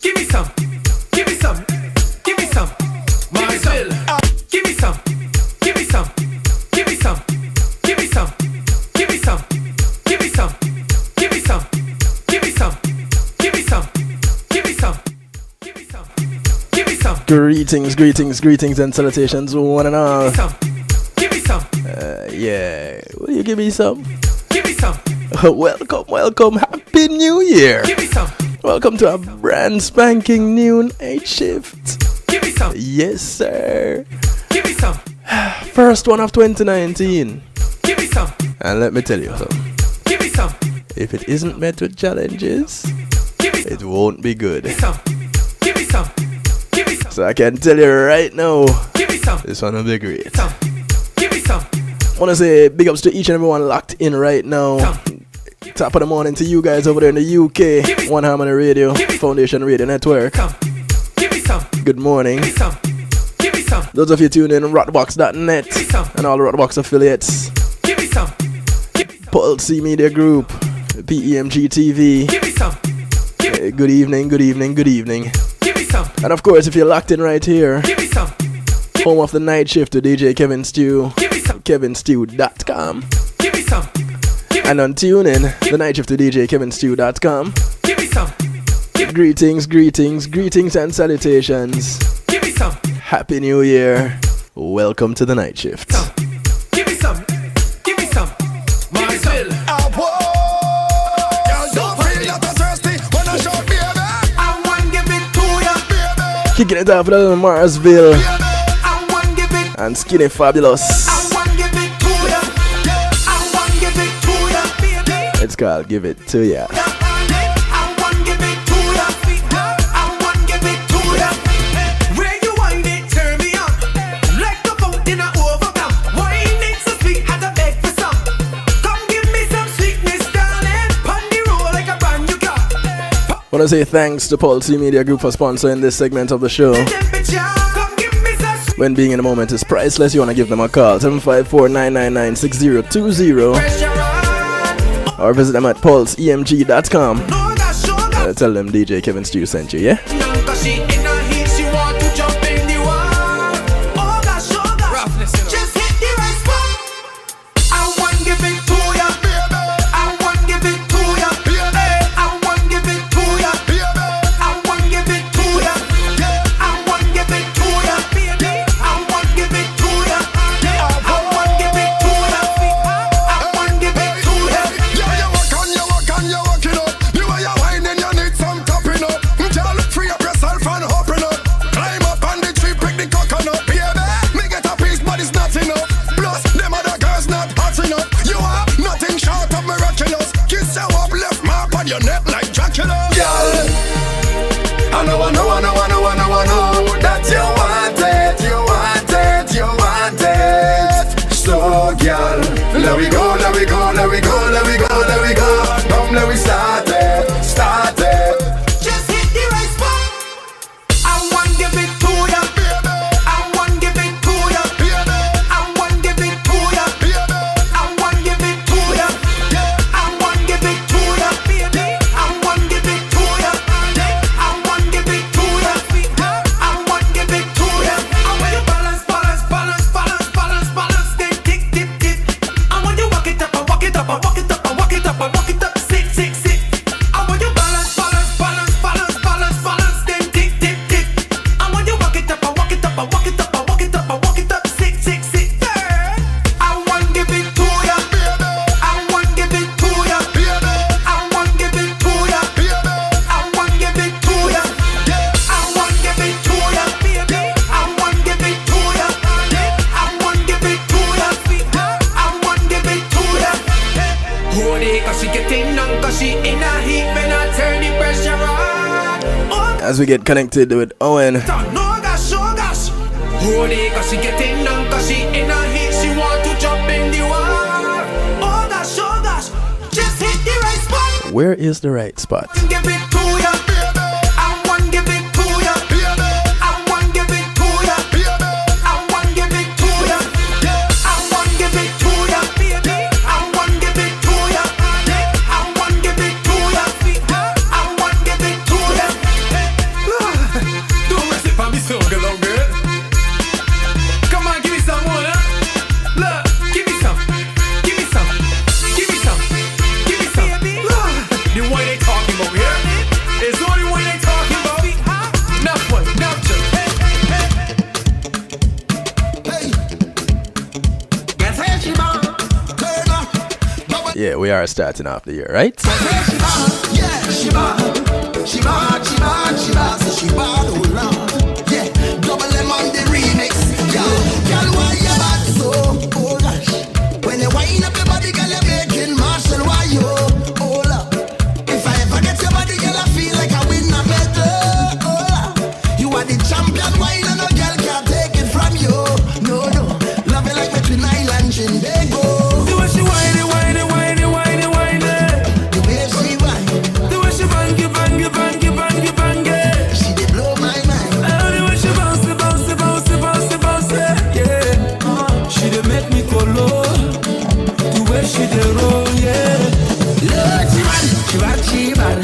Give me some. Give me some. Give me some. Give me some. Give me some. Give me some. Give me some. Give me some. Give me some. Give me some. Give me some. Give me some. Give me some. Give me some. Give me some. Give me some. Greetings, and salutations, one and all. Give me some. Yeah. Will you give me some? Give me some. Welcome. Happy New Year. Give me some. Welcome to a brand spanking new night shift. Give me some. Yes, sir. Give me some. First one of 2019. Give me some. And let me tell you something. Give me some. If it isn't met with challenges, it won't be good. Give me some. Give me some. Give me some. So I can tell you right now, Give me some. this one will be great. Give me some. I want to say big ups to each and everyone locked in right now. Top of the morning to you guys over there in the UK. One Harmony Radio, Foundation Radio Network. Give me some. Good morning. Give me some. Give me some. Those of you tuning in, rockbox.net and all the Rockbox affiliates. Give me some. Pulse Media Group, PEMG TV. Give me some. Good evening. Give me some. And of course, if you're locked in right here, Give me some. home of the night shift to DJ Kevin Stew, Give me some. kevinstew.com. Give me some. And on TuneIn, the night shift to DJ kevinstew.com. Give me some. Greetings and salutations. Give me some. Happy New Year. Welcome to the night shift. Give me some. Give me some. Marcel. I want give it to ya. Kicking it off with a little Marsville I want give it. and Skinny Fabulous. I want give it to ya. I want give it to ya, baby. It's called Give It To Ya. I want give it to ya. I want give it to ya. Where you wind it, turn me up. Like the fountain a overcome. Wine it so sweet, had to beg for some. Come give me some sweetness, darling. Pon the roll like a brand new car. I want to say thanks to Pulse Media Group for sponsoring this segment of the show. Temperature, come give me some sweet When being in the moment is priceless, you want to give them a call, 754-999-6020, pressure on. or visit them at pulseemg.com. No, that's sugar. Tell them DJ Kevin Stew sent you, yeah? Cause she in a heat, she want to jump in the water. Oh gosh, just hit the right spot. I want give it to ya. I want give it to ya. I want give it to ya. I want give it to ya. I want give it to ya. I want give it to ya. I want give it to ya. I want give it to ya. You walk it up. The way you whining, you need some topping up. Girl, free up yourself and open up. Climb up on the tree, pick the coconut. Baby, me get a piece, but it's not enough. Plus, them other girls not hot enough. You are nothing short of miraculous. Kiss you up, left mark on your neck like Dracula. Girl, I know that you want it. So, girl, let we go. Come, let we start it. Just hit the right spot. I want give it to ya. I want give it to ya. I want give it to ya. I want give it to ya. I want give it to ya. I want give it to ya. I want give it to ya. I want give it to ya. I want you balance, then tick. I want you walk it up, sit. I want you balance, then tick. I want you walk it up, sit. I want give it to ya. I want give it to ya. I want give it to ya. I want give it to ya. I want give it to ya. I want give it to ya. I want give it to ya. I want give it to ya. Hold it, cause she getting on, cause she in a heat when I turn the pressure on. Oh, As we get connected with Owen, no gosh. Hold it, cause she getting on, cause she in a heat, she want to jump in the water. Oh gosh, just hit the right spot. where is the right spot? Give it to ya. I want give it to ya. I want give it to ya. I want give it to ya. I want give it to ya. I want give it to ya. I want give it to ya. I want give it to ya. we are starting off the year, right? She bad, she bad, she bad, she bad, so she bad, oh Lord. Yeah, double M on the remix. Girl, why you bad so? Oh gosh, when you wind up your body, girl, you're making Marshall. Why you? Hold up. If I ever get your body, girl, I feel like I win a medal. Hold up. You are the champion, wine, and no girl can't take it from you. No, love it like between Island and they go. The way she whine it, whine it, whine it, whine it, whine it. The way she whine, The way she bang it, bang it, bang it, bang it, bang it. she did blow my mind. The way she bounce it, bounce it, bounce it, bounce it, bounce it. Yeah. She dey make me go low. The way she dey roll, yeah. Lord, she bad, she bad, she bad.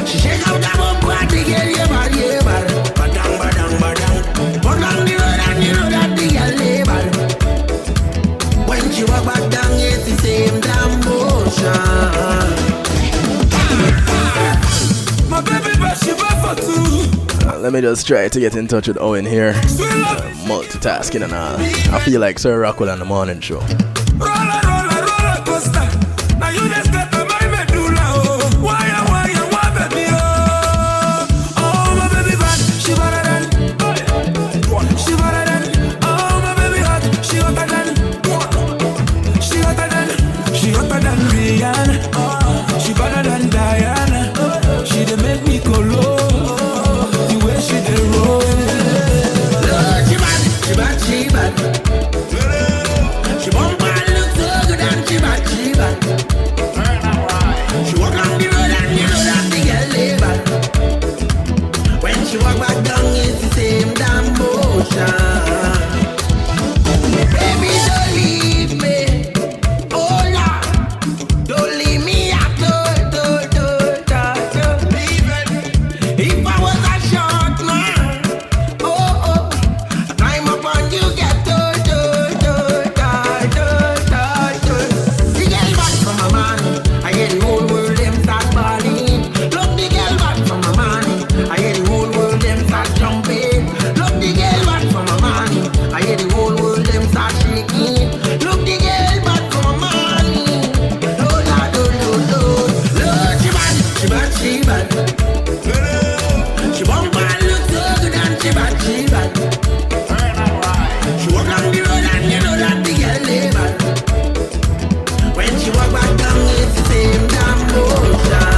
She shake out that bum body, girl, you bad, you bad. Badang, badang, badang. Walk down the road and you know that the girl they bad. When she walk back down, it's the same damn motion. My baby, but she bad for two. Let me just try to get in touch with Owen here. Sweet love. Multitasking and all. I feel like Sir Rockwell on the morning show. Roller, roller, roller coaster. Now you just got the my medulla. Oh, why, baby? Oh, my baby bad. She better than. She better than. Oh, my baby hot. She hotter than. She hotter than. She hotter than Rihanna. She better than Diana. She dey make me go low. The way she dey roll. Lord, she bad, she bad, she bad. She bump and look so good and she bad, she bad. She walk on the road and you know that the girl they bad. When she walk back down, it's the same damn motion. Baby, don't leave me. Oh Lord, don't leave me out. Don't leave me. If I was a short man, oh, climb up on you, get the girl back from my man. I hear the whole world them start balling. Look the girl back from my man. I hear the whole world them start jumping. Look the girl back from my man. I hear the whole world them start shaking. Look the girl back from my man. Lord, she bad, she bad, she bad. She bump and look so good and she bad, she bad. She walk on the road and you know that the girl they bad. When she walk back down, it's the same damn motion.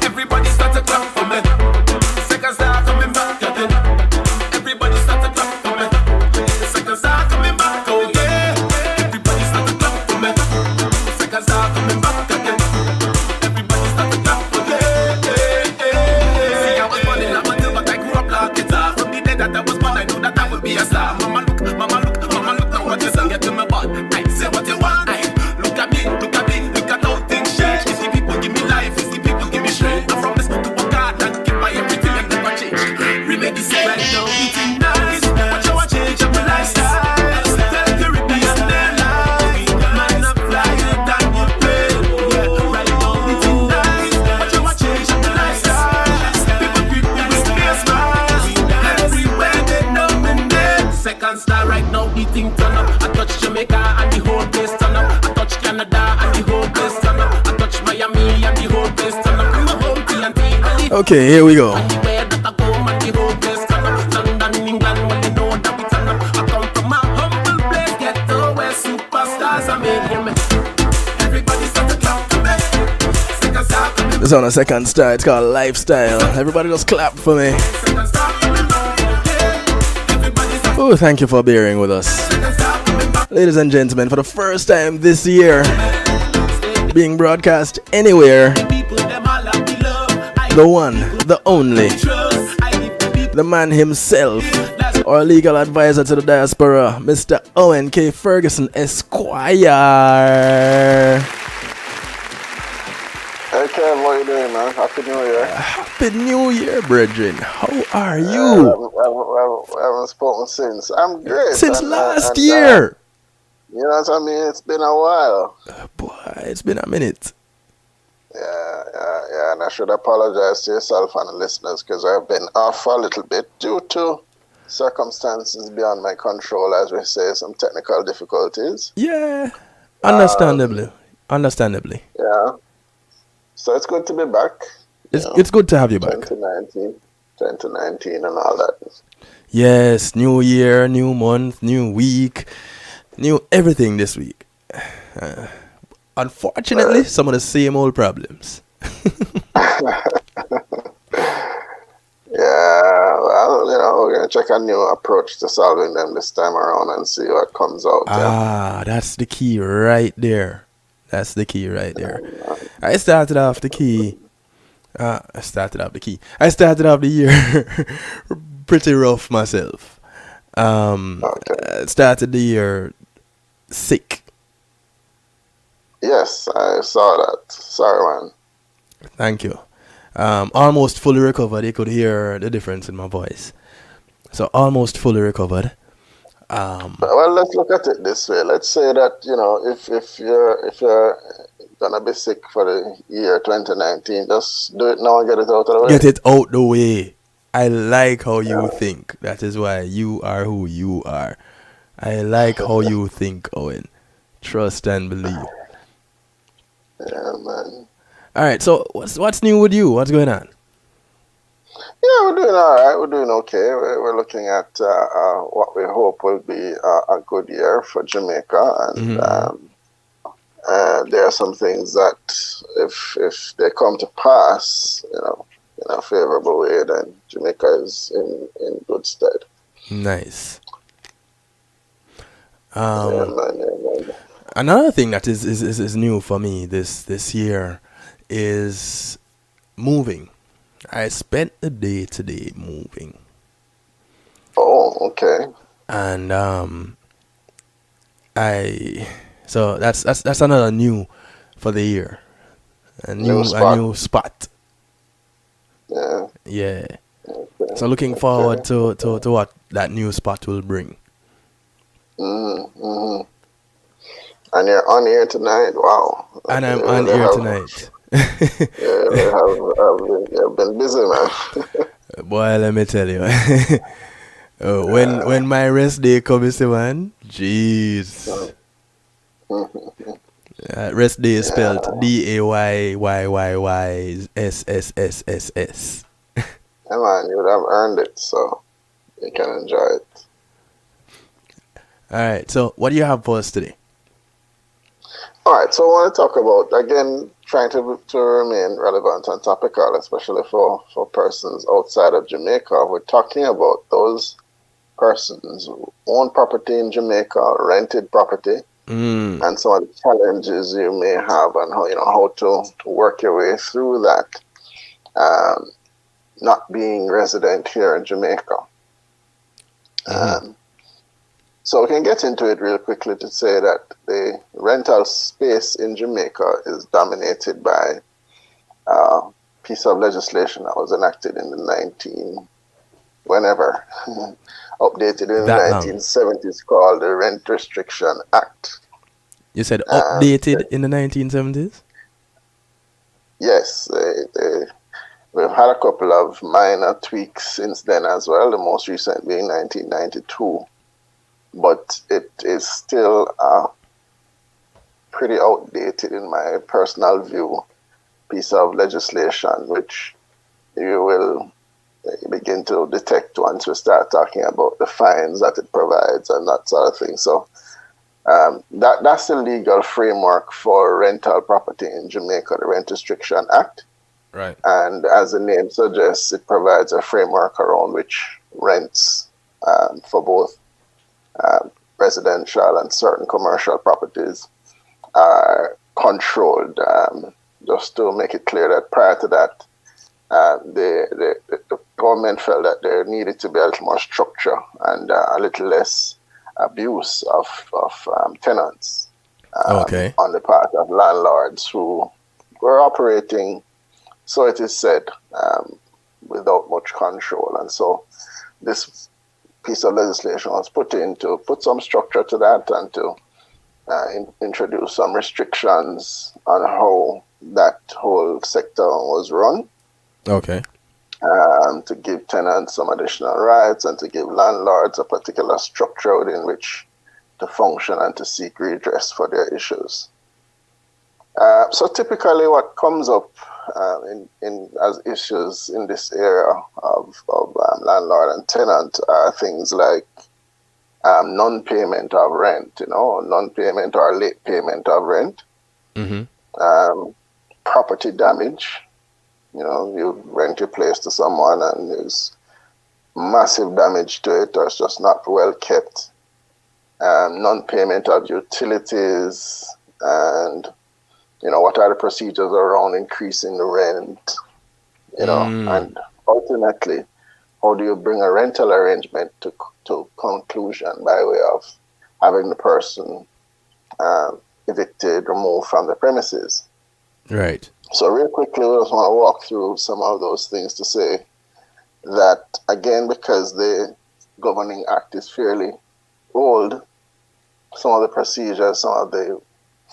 Everybody start to clap for me. Seconds are coming back again. Everybody start to clap for me. Seconds are coming back, oh yeah. Everybody start to clap for me. Seconds are coming back again. Everybody start to clap for me. See, I was born in London, but I grew up like guitar. From the day that I was born, I knew that I would be a star. Mama look, now what you say, get to my butt. I say what you want. Look at me, look at how things change. It's the people give me life, it's the people give me strength. I promise to work hard and keep my everything and never change. Remake this right now, eating nice. Watch how I change up my lifestyle. Tell Caribbean their life. Man, I'm flyer than you play. Right now, eating nice. Watch how I change up my lifestyle. People treat me with space smiles. Everywhere they dominate. Second star right now, eating turn up. I touch Jamaica and the whole place turn up. I touch Canada and the whole place turn up. I touch Miami and the whole place turn up. I'm a home TNT. Okay, here we go. Anywhere that I go, man, the whole place turn up. London, England, well, they know that we turn up. I come from a humble place, ghetto, where superstars are made for me. Everybody start to clap for me. Seconds are coming. This is on a second star. It's called Lifestyle. Everybody just clap for me. Seconds are coming back, yeah. Everybody start Oh, thank you for bearing with us. seconds are coming back. Ladies and gentlemen, for the first time this year, being broadcast anywhere, People, them all have the love. I the one, the only, trust. I give the people the man himself, that's our legal advisor to the diaspora, Mr. Owen K. Ferguson, Esquire. Hey Kev, what you doing, man? Happy New Year. Happy New Year, brethren. How are We you? haven't spoken since. I'm great. Since And, last and, year. You know what I mean? It's been a while. Boy, it's been a minute. And I should apologize to yourself and the listeners because I've been off a little bit due to circumstances beyond my control, as we say, some technical difficulties. Yeah, understandably. Understandably. Yeah. So it's good to be back. It's good to have you back. 2019 and all that. Yes, new year, new month, new week, new everything this week. Unfortunately, some of the same old problems. Yeah, well, we're going to check a new approach to solving them this time around and see what comes out. That's the key right there. I started off the year pretty rough myself. Started the year sick. Yes, I saw that. Sorry, man. Thank you. Almost fully recovered. You could hear the difference in my voice. So almost fully recovered. Well, let's look at it this way. Let's say that if you're gonna be sick for the year 2019, just do it now and get it out of the way. Get it out the way. I like how you think. That is why you are who you are. I like how you think, Owen. Trust and believe. Yeah, man. All right. So what's new with you? What's going on? Yeah, we're doing all right. We're doing okay. We're looking at what we hope will be a good year for Jamaica, and there are some things that, if they come to pass, in a favorable way, then Jamaica is in good stead. Nice. Yeah, man. Another thing that is new for me this year is moving. I spent the day today moving. Oh, okay. And so that's another new for the year. A new spot. Yeah. Yeah. Okay. So looking forward to what that new spot will bring. Mm-hmm. And you're on here tonight. Wow. And I'm on here tonight. You've been busy, man. Boy, let me tell you. When my rest day comes, man, jeez. Rest day is spelled DAYYYYSSSSS. Yeah, man, you would have earned it, so you can enjoy it. All right, so what do you have for us today? All right, so I want to talk about, again, trying to remain relevant and topical, especially for persons outside of Jamaica. We're talking about those persons who own property in Jamaica, rented property, and some of the challenges you may have, and how to work your way through that, not being resident here in Jamaica. So we can get into it real quickly to say that the rental space in Jamaica is dominated by a piece of legislation that was enacted in the updated in the 1970s, called the Rent Restriction Act. You said updated in the 1970s? Yes, we've had a couple of minor tweaks since then as well, the most recent being 1992. But it is still pretty outdated, in my personal view, piece of legislation, which you will begin to detect once we start talking about the fines that it provides and that sort of thing. So that's the legal framework for rental property in Jamaica, the Rent Restriction Act. Right. And as the name suggests, it provides a framework around which rents for both residential and certain commercial properties are controlled. Just to make it clear that prior to that, the government felt that there needed to be a little more structure and a little less abuse of tenants on the part of landlords who were operating, so it is said, without much control. And so this piece of legislation was put in to put some structure to that and to introduce some restrictions on how that whole sector was run. Okay. to give tenants some additional rights and to give landlords a particular structure within which to function and to seek redress for their issues. So typically what comes up in as issues in this area of landlord and tenant are things like non-payment of rent, non-payment or late payment of rent, property damage. You rent your place to someone and there's massive damage to it, or it's just not well kept. Non-payment of utilities, and what are the procedures around increasing the rent, and ultimately, how do you bring a rental arrangement to conclusion by way of having the person evicted, removed from the premises? Right. So real quickly, we just want to walk through some of those things to say that, again, because the governing act is fairly old, some of the procedures, some of the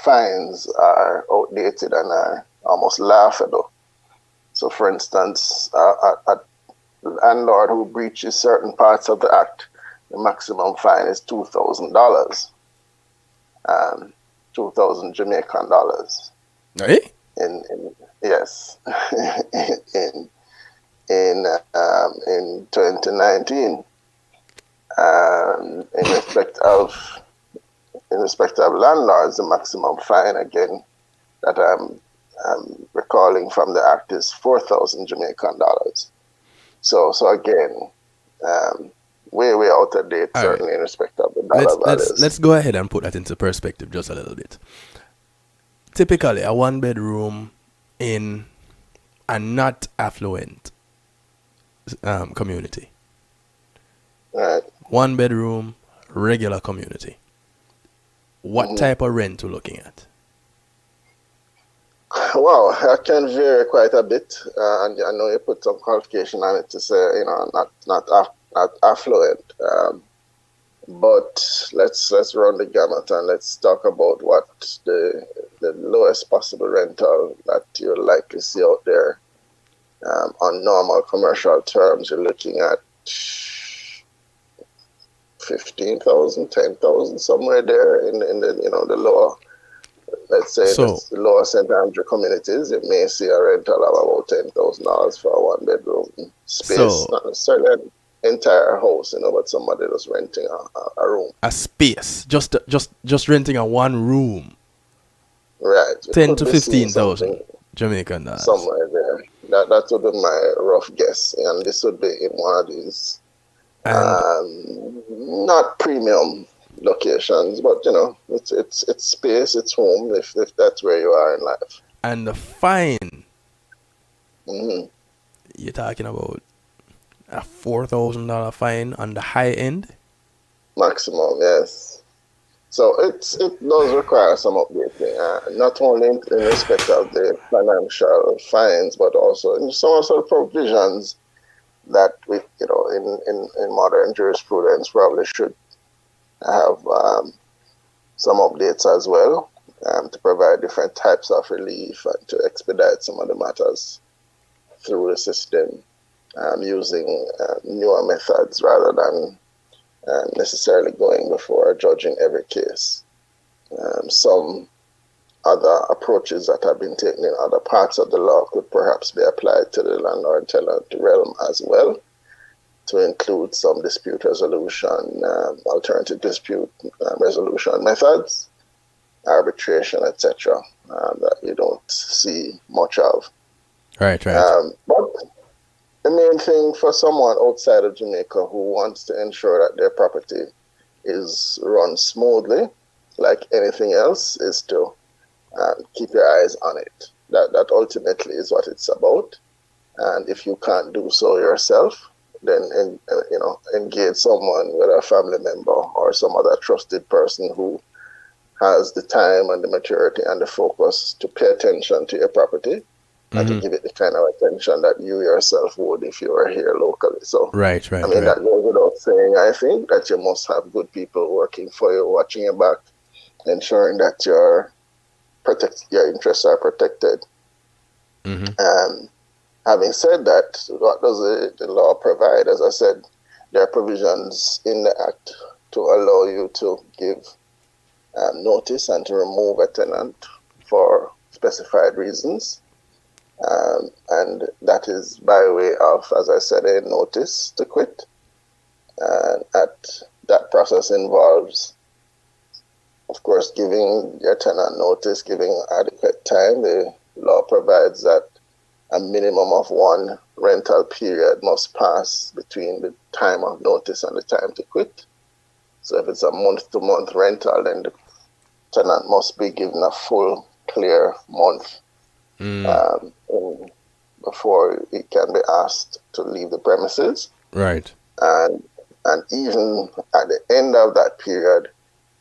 fines are outdated and are almost laughable. So, for instance, a landlord who breaches certain parts of the act, the maximum fine is $2,000, 2,000 Jamaican dollars. Hey? Yes, in 2019, in respect of landlords, the maximum fine, again, that I'm recalling from the act is 4,000 Jamaican dollars. So again, way out of date, All certainly right. in respect of the dollar values. Let's go ahead and put that into perspective just a little bit. Typically, a one-bedroom in a not affluent community. Right. One bedroom, regular community. What type of rent we're looking at? Well, that can vary quite a bit, and I know you put some qualification on it to say, not affluent. But let's run the gamut and let's talk about what the lowest possible rental that you'll likely see out there on normal commercial terms. You're looking at 15,000, 10,000, somewhere there in the lower. Let's say the lower St. Andrew communities, you may see a rental of about $10,000 for a one-bedroom space, not necessarily an entire house, but somebody just renting a room. A space, just renting a one room. Right. 10 to 15,000 Jamaican dollars. Somewhere there. That would be my rough guess, and this would be in one of these not premium locations, but it's space, it's home, if that's where you are in life. And the fine, you're talking about a $4,000 fine on the high end? Maximum, yes. So it does require some updating, not only in respect of the financial fines, but also in some of the provisions that we, in modern jurisprudence probably should have some updates as well, to provide different types of relief and to expedite some of the matters through the system, using newer methods rather than necessarily going before a judge in every case. Some other approaches that have been taken in other parts of the law could perhaps be applied to the landlord-tenant realm as well, to include some dispute resolution, alternative dispute resolution methods, arbitration, etc., that you don't see much of. Right. But the main thing for someone outside of Jamaica who wants to ensure that their property is run smoothly, like anything else, is to keep your eyes on it. That ultimately is what it's about. And if you can't do so yourself, then engage someone, whether a family member or some other trusted person who has the time and the maturity and the focus to pay attention to your property and to give it the kind of attention that you yourself would if you were here locally. So, right. That goes without saying, I think, that you must have good people working for you, watching your back, ensuring that your interests are protected. Having said that, what does the law provide? As I said, there are provisions in the Act to allow you to give notice and to remove a tenant for specified reasons. And that is by way of, as I said, a notice to quit. And that process involves, of course, giving your tenant notice, giving adequate time. The law provides that a minimum of one rental period must pass between the time of notice and the time to quit. So if it's a month-to-month rental, then the tenant must be given a full, clear month before it can be asked to leave the premises. Right. And even at the end of that period,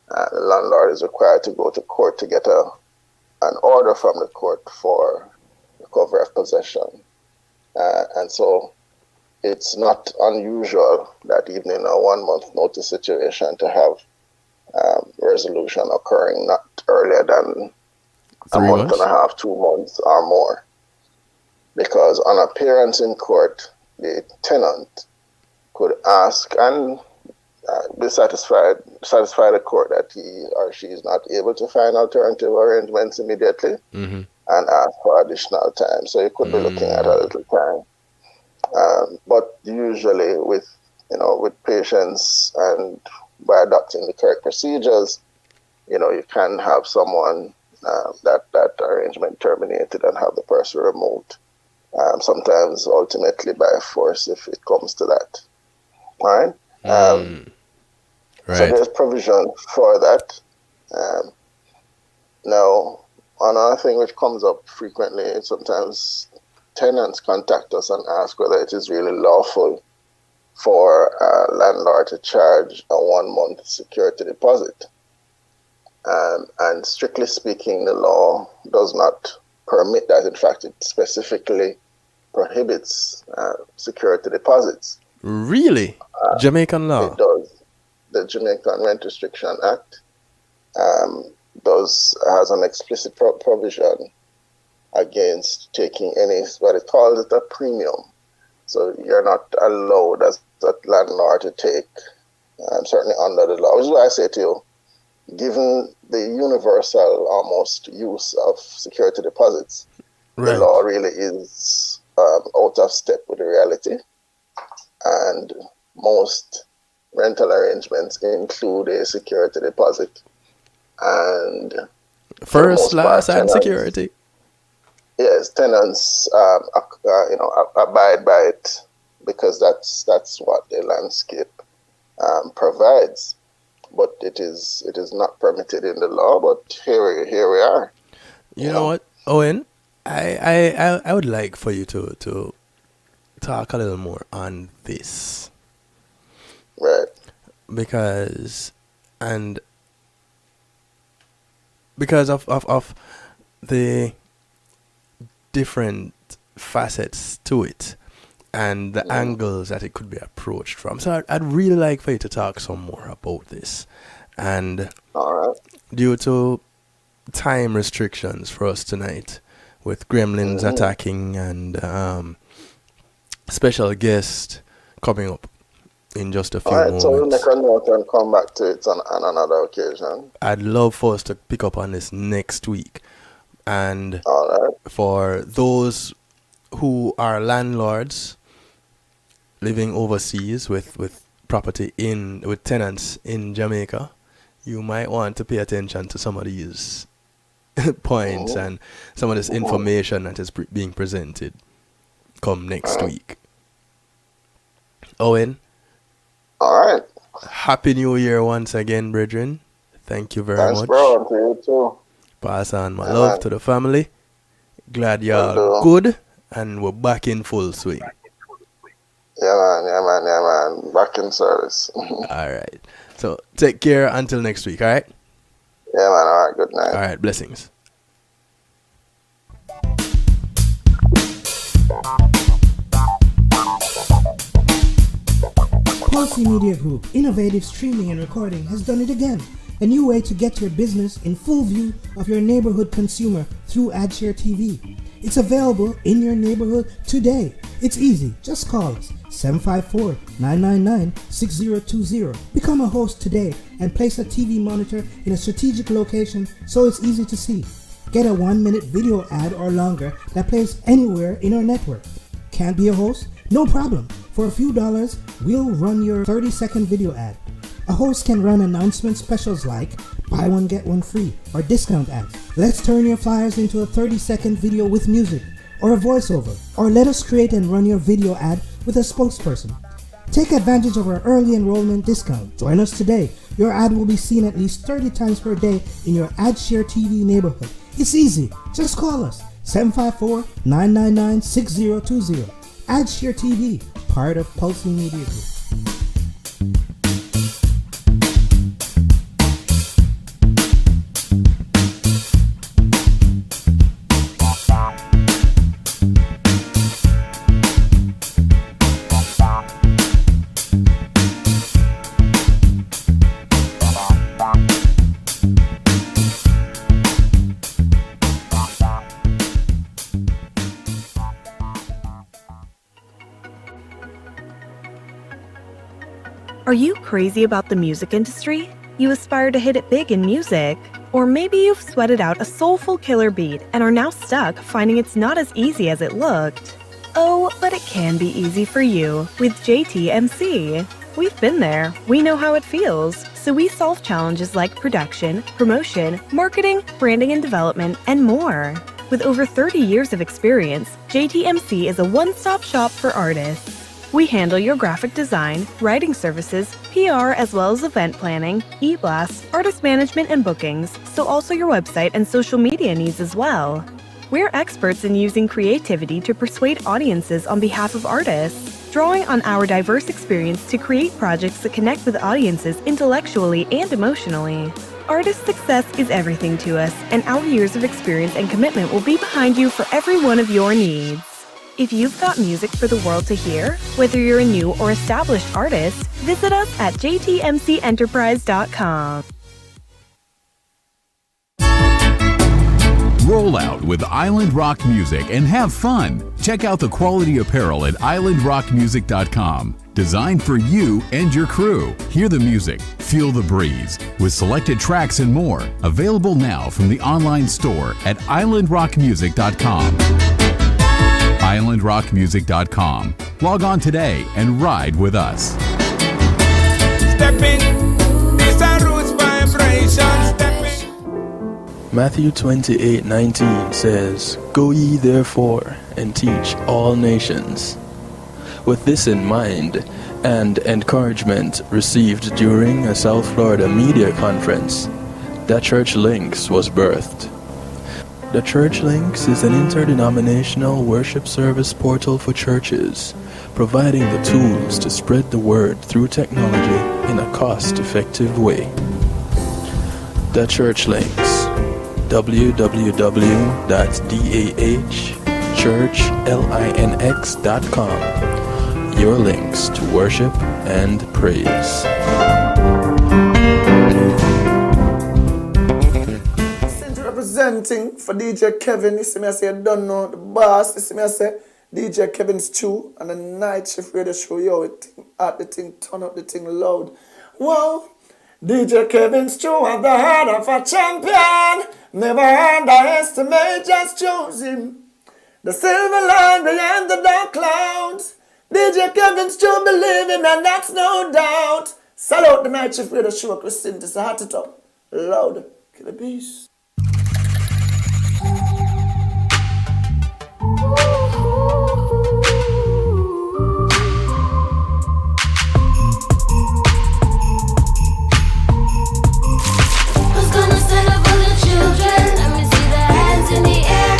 the landlord is required to go to court to get an order from the court for recovery of possession. And so it's not unusual that even in a 1 month notice situation to have resolution occurring not earlier than 3 a month months? and a half, 2 months or more. Because on appearance in court, the tenant could ask and be satisfy the court that he or she is not able to find alternative arrangements immediately, and ask for additional time. So you could be looking at a little time. But usually with patience and by adopting the correct procedures, you can have someone that arrangement terminated and have the person removed. Sometimes ultimately by force if it comes to that. All right? Right. So there's provision for that. Now, another thing which comes up frequently, sometimes tenants contact us and ask whether it is really lawful for a landlord to charge a 1 month security deposit. And strictly speaking, the law does not permit that. In fact, it specifically prohibits security deposits. Really? Jamaican law? It does. The Jamaican Rent Restriction Act has an explicit provision against taking what it calls a premium. So you're not allowed as a landlord to take, certainly under the law, which is why I say to you, given the universal almost use of security deposits, the law really is out of step with the reality. And most rental arrangements include a security deposit. And first, last, and security. Yes, tenants abide by it because that's what the landscape provides. But it is not permitted in the law. But here we are. You know what, Owen? I would like for you to talk a little more on this. Right. Because of the different facets to it and the angles that it could be approached from. So I'd really like for you to talk some more about this. And due to time restrictions for us tonight, with gremlins attacking and special guest coming up in just a few moments. So we'll make a note and come back to it on another occasion. I'd love for us to pick up on this next week. And for those who are landlords living overseas with property with tenants in Jamaica, you might want to pay attention to some of these points and some of this information that is being presented come next week. Owen, all right. Happy New Year once again, brethren. Thank you very much. Thanks, bro. To you too. Pass on my love to the family. Glad y'all good, and we're back in full swing. Yeah, man. Back in service. All right. So take care until next week, all right? Yeah, man. All right. Good night. All right. Blessings. Quality Media Group, innovative streaming and recording, has done it again. A new way to get your business in full view of your neighborhood consumer through AdShare TV. It's available in your neighborhood today. It's easy. Just call us 754-999-6020. Become a host today and place a TV monitor in a strategic location so it's easy to see. Get a 1-minute video ad or longer that plays anywhere in our network. Can't be a host? No problem. For a few dollars, we'll run your 30-second video ad. A host can run announcement specials like buy one get one free or discount ads. Let's turn your flyers into a 30-second video with music or a voiceover, or let us create and run your video ad with a spokesperson. Take advantage of our early enrollment discount. Join us today. Your ad will be seen at least 30 times per day in your AdShare TV neighborhood. It's easy. Just call us 754-999-6020. AdShare TV, part of Pulse Media Group. Are you crazy about the music industry? You aspire to hit it big in music? Or maybe you've sweated out a soulful killer beat and are now stuck finding it's not as easy as it looked. Oh, but it can be easy for you with JTMC. We've been there. We know how it feels. So we solve challenges like production, promotion, marketing, branding and development, and more. With over 30 years of experience, JTMC is a one-stop shop for artists. We handle your graphic design, writing services, PR, as well as event planning, e-blasts, artist management, and bookings, so also your website and social media needs as well. We're experts in using creativity to persuade audiences on behalf of artists, drawing on our diverse experience to create projects that connect with audiences intellectually and emotionally. Artist success is everything to us, and our years of experience and commitment will be behind you for every one of your needs. If you've got music for the world to hear, whether you're a new or established artist, visit us at jtmcenterprise.com. Roll out with Island Rock Music and have fun. Check out the quality apparel at islandrockmusic.com. Designed for you and your crew. Hear the music, feel the breeze, with selected tracks and more. Available now from the online store at islandrockmusic.com. islandrockmusic.com. Log on today and ride with us. Stepping, it's a roots vibration. Stepping. Matthew 28:19 says, "Go ye therefore and teach all nations." With this in mind, and encouragement received during a South Florida media conference, The Church Links was birthed. The Church Links is an interdenominational worship service portal for churches, providing the tools to spread the word through technology in a cost-effective way. The Church Links, www.dahchurchlinx.com, your links to worship and praise. Representing for DJ Kevin, you see me I say I don't know the boss, you see me I say DJ Kevin's Chew and the night shift radio show, yo, it thing at the thing, turn up the thing loud. Wow, DJ Kevin's Chew at the heart of a champion, never underestimate, just choose him. The silver line behind the dark clouds, DJ Kevin's Chew, believe him and that's no doubt. Salute the night shift radio show, Christine, this is a heart it up, loud, kill the beast. Who's gonna stand up for the children? Let me see the hands in the air.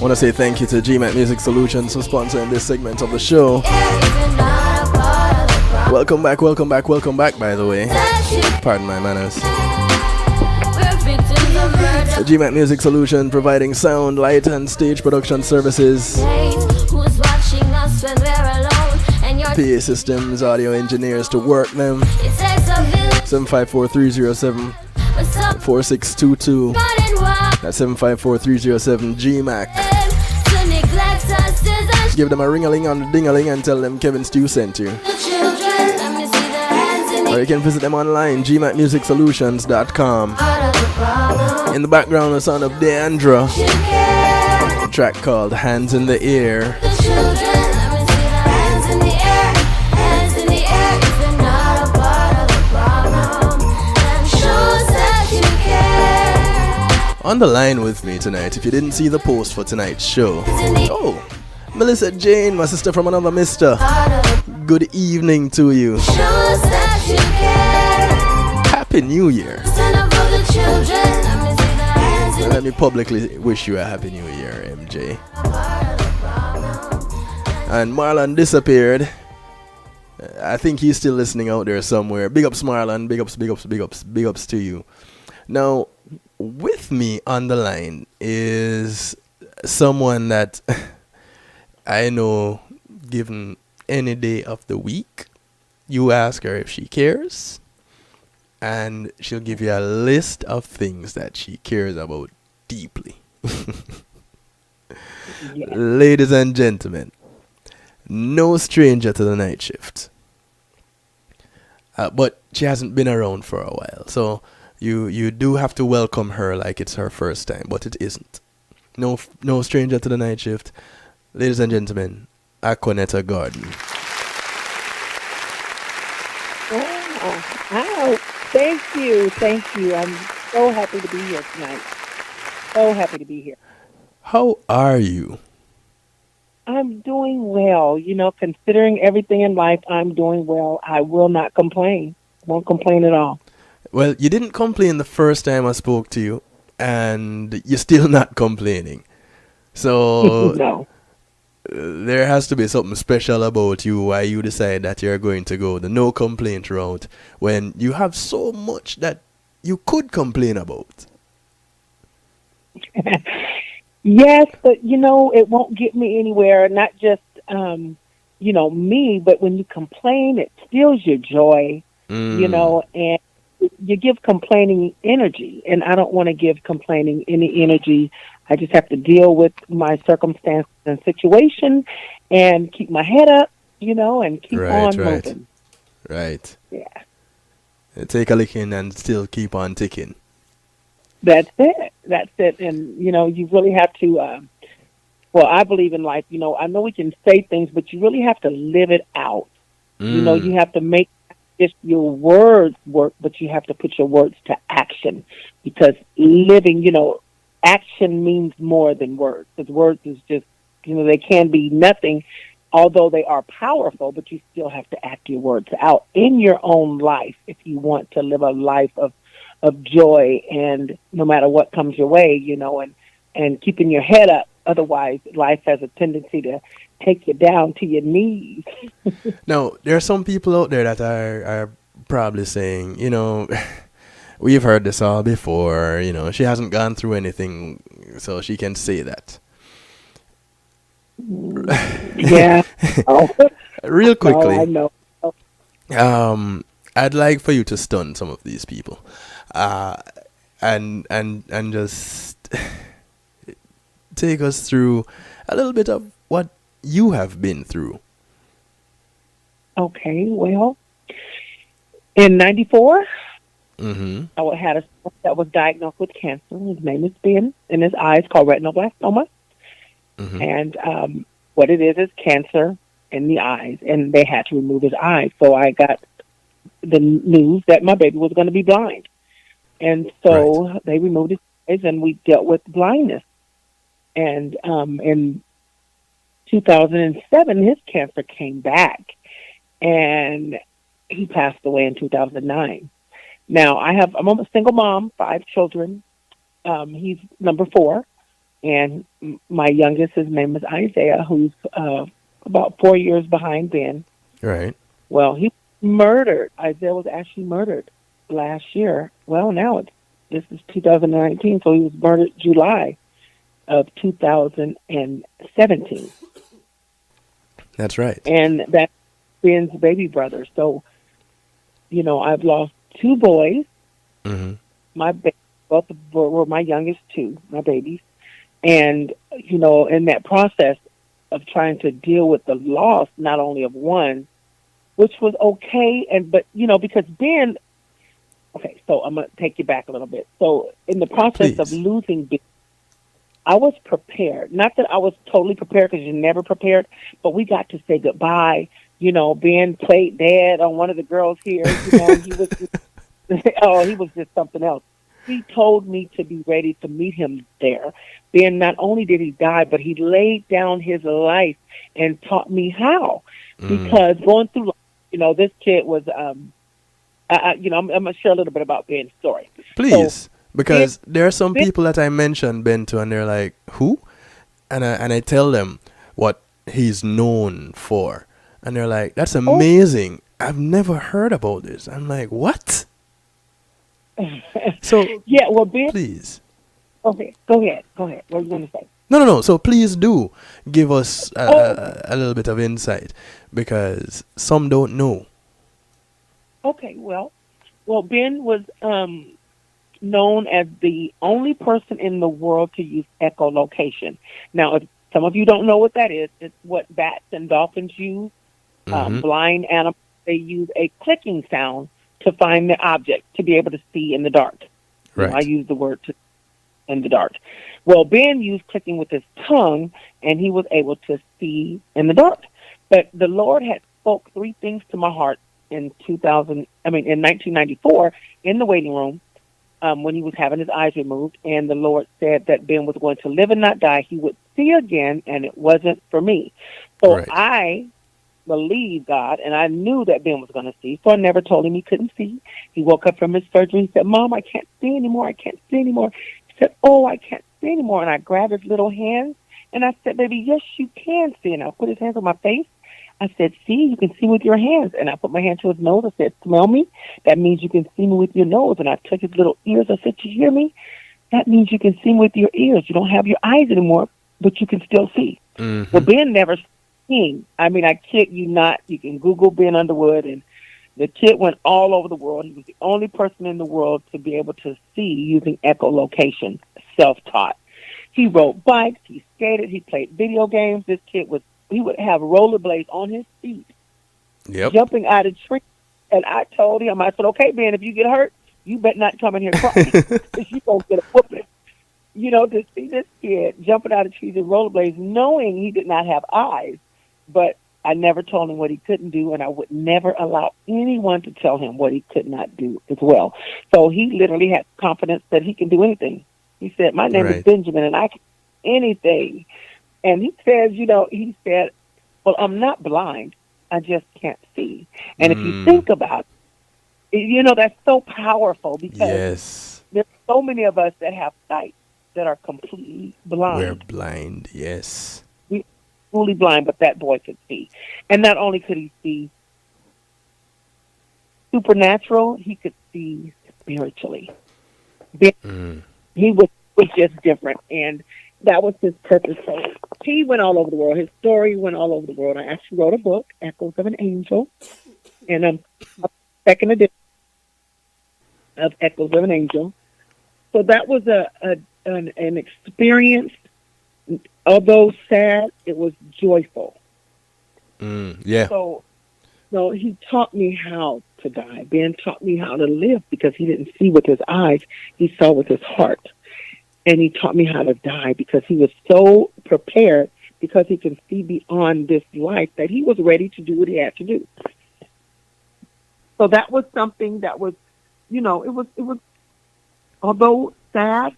want to say thank you to GMAT Music Solutions for sponsoring this segment of the show. Welcome back, by the way. Pardon my manners. The GMAT Music Solution providing sound, light, and stage production services. PA systems, audio engineers to work them. 754-307-4622. That's 754-307-GMAC. Give them a ring-a-ling on the ding-a-ling and tell them Kevin Stew sent you. Or you can visit them online, gmatmusicsolutions.com. In the background, the sound of Deandra. A track called Hands in the Air. On the line with me tonight, if you didn't see the post for tonight's show. Oh, Melissa Jane, my sister from another mister. Good evening to you. Happy New Year. Let me publicly wish you a Happy New Year, MJ. And Marlon disappeared. I think he's still listening out there somewhere. Big ups, Marlon. Big ups to you. Now, with me on the line is someone that I know, given any day of the week, you ask her if she cares, and she'll give you a list of things that she cares about deeply. Yeah. Ladies and gentlemen, no stranger to the night shift. But she hasn't been around for a while, so you do have to welcome her like it's her first time, but it isn't. No stranger to the night shift. Ladies and gentlemen, Aquanetta Gordon. Oh, thank you. I'm so happy to be here tonight. So happy to be here. How are you? I'm doing well. You know, considering everything in life, I'm doing well. I will not complain. Won't complain at all. Well, you didn't complain the first time I spoke to you, and you're still not complaining. So no. There has to be something special about you why you decide that you're going to go the no complaint route when you have so much that you could complain about. Yes, but you know, it won't get me anywhere. Not just me, but when you complain, it steals your joy. You know, and you give complaining energy, and I don't want to give complaining any energy. I just have to deal with my circumstances and situation and keep my head up, and keep on moving. Right. Yeah. Take a licking and still keep on ticking. That's it. And, you really have to, I believe in life, I know we can say things, but you really have to live it out. You have to make just your words work, but you have to put your words to action, because living, action means more than words. Because words is just, they can be nothing, although they are powerful, but you still have to act your words out in your own life if you want to live a life of joy, and no matter what comes your way, and keeping your head up. Otherwise, life has a tendency to take you down to your knees. Now, there are some people out there that are probably saying, we've heard this all before, she hasn't gone through anything, so she can say that. Yeah. Real quickly. I know. I'd like for you to stun some of these people. And just take us through a little bit of what you have been through. Okay, well, in 94, mm-hmm. I had a son that was diagnosed with cancer. His name is Ben, in his eyes, called retinoblastoma. Mm-hmm. And what it is cancer in the eyes, and they had to remove his eyes. So I got the news that my baby was going to be blind. And so They removed his eyes, and we dealt with blindness. And in 2007, his cancer came back, and he passed away in 2009. Now, I'm a single mom, 5 children. He's number 4. And my youngest, his name is Isaiah, who's about 4 years behind Ben. Right. Well, he murdered. Isaiah was actually murdered last year. Well, now this is 2019, so he was murdered July of 2017. That's right. And that's Ben's baby brother. So, I've lost 2 boys. Mm-hmm. Both were my youngest 2, my babies. And, in that process of trying to deal with the loss, not only of one, which was okay, but, because Ben, okay, so I'm going to take you back a little bit. So in the process of losing Ben, I was prepared. Not that I was totally prepared, because you're never prepared, but we got to say goodbye. Ben played dad on one of the girls here. He was he was just something else. He told me to be ready to meet him there. Ben, not only did he die, but he laid down his life and taught me how. Because going through, this kid was, I'm going to share a little bit about Ben's story. Please. So, because there are some people that I mentioned Ben to, and they're like, who? And I tell them what he's known for. And they're like, that's amazing. I've never heard about this. I'm like, what? So, yeah, well, Ben, please. Okay, go ahead. What are you going to say? No. So please do give us a little bit of insight, because some don't know. Okay, well, Ben was known as the only person in the world to use echolocation. Now, if some of you don't know what that is, it's what bats and dolphins use. Blind animals, they use a clicking sound to find the object, to be able to see in the dark. Right. I use the word in the dark. Well, Ben used clicking with his tongue, and he was able to see in the dark. But the Lord had spoke 3 things to my heart in 1994 in the waiting room, when he was having his eyes removed, and the Lord said that Ben was going to live and not die. He would see again, and it wasn't for me. So I believed God, and I knew that Ben was going to see, so I never told him he couldn't see. He woke up from his surgery. He said, Mom, I can't see anymore. He said, oh, I can't see anymore. And I grabbed his little hands, and I said, baby, yes, you can see. And I put his hands on my face. I said, see, you can see with your hands. And I put my hand to his nose. I said, smell me. That means you can see me with your nose. And I took his little ears. I said, you hear me? That means you can see me with your ears. You don't have your eyes anymore, but you can still see. Well, Ben never seen. I mean, I kid you not. You can Google Ben Underwood, and the kid went all over the world. He was the only person in the world to be able to see using echolocation, self-taught. He rode bikes. He skated. He played video games. This kid he would have rollerblades on his feet, jumping out of trees. And I told him, I said, okay, Ben, if you get hurt, you better not come in here crying, because you're going to get a whooping. To see this kid jumping out of trees and rollerblades, knowing he did not have eyes, but I never told him what he couldn't do, and I would never allow anyone to tell him what he could not do as well. So he literally had confidence that he can do anything. He said, my name is Benjamin, and I can do anything. And he says, well, I'm not blind. I just can't see. And if you think about it, that's so powerful, because there's so many of us that have sight that are completely blind. We're blind, yes. We're fully blind, but that boy could see. And not only could he see supernatural, he could see spiritually. He was just different, and that was his purpose. So he went all over the world. His story went all over the world. I actually wrote a book, Echoes of an Angel, and I'm second edition of Echoes of an Angel. So that was an experience. Although sad, it was joyful. So he taught me how to die. Ben taught me how to live, because he didn't see with his eyes. He saw with his heart. And he taught me how to die, because he was so prepared, because he can see beyond this life, that he was ready to do what he had to do. So that was something that was, it was, although sad,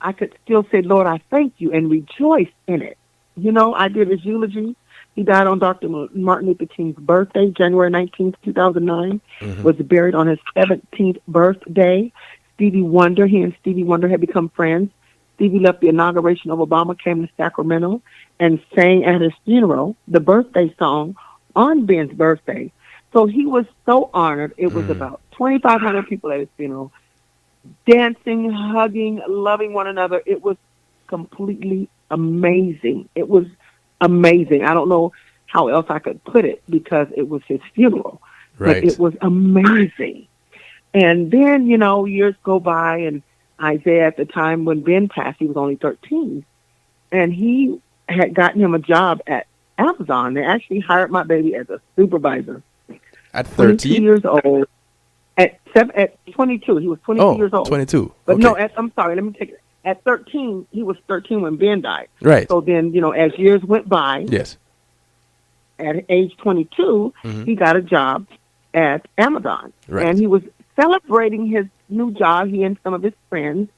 I could still say, Lord, I thank you, and rejoice in it. I did his eulogy. He died on Dr. Martin Luther King's birthday, January 19th, 2009, was buried on his 17th birthday. He and Stevie Wonder had become friends. Stevie left the inauguration of Obama, came to Sacramento, and sang at his funeral the birthday song on Ben's birthday. So he was so honored. It was about 2,500 people at his funeral, dancing, hugging, loving one another. It was completely amazing. It was amazing. I don't know how else I could put it because it was his funeral. Right. But it was amazing. And then, years go by, and Isaiah, at the time when Ben passed, he was only 13. And he had gotten him a job at Amazon. They actually hired my baby as a supervisor. At 13? 22 years old. At 22. He was 22 years old. 22. But okay. no, I'm sorry, let me take it. At 13, he was 13 when Ben died. Right. So then, as years went by, Yes. at age 22, he got a job at Amazon. Right. And he was celebrating his new job, he and some of his friends,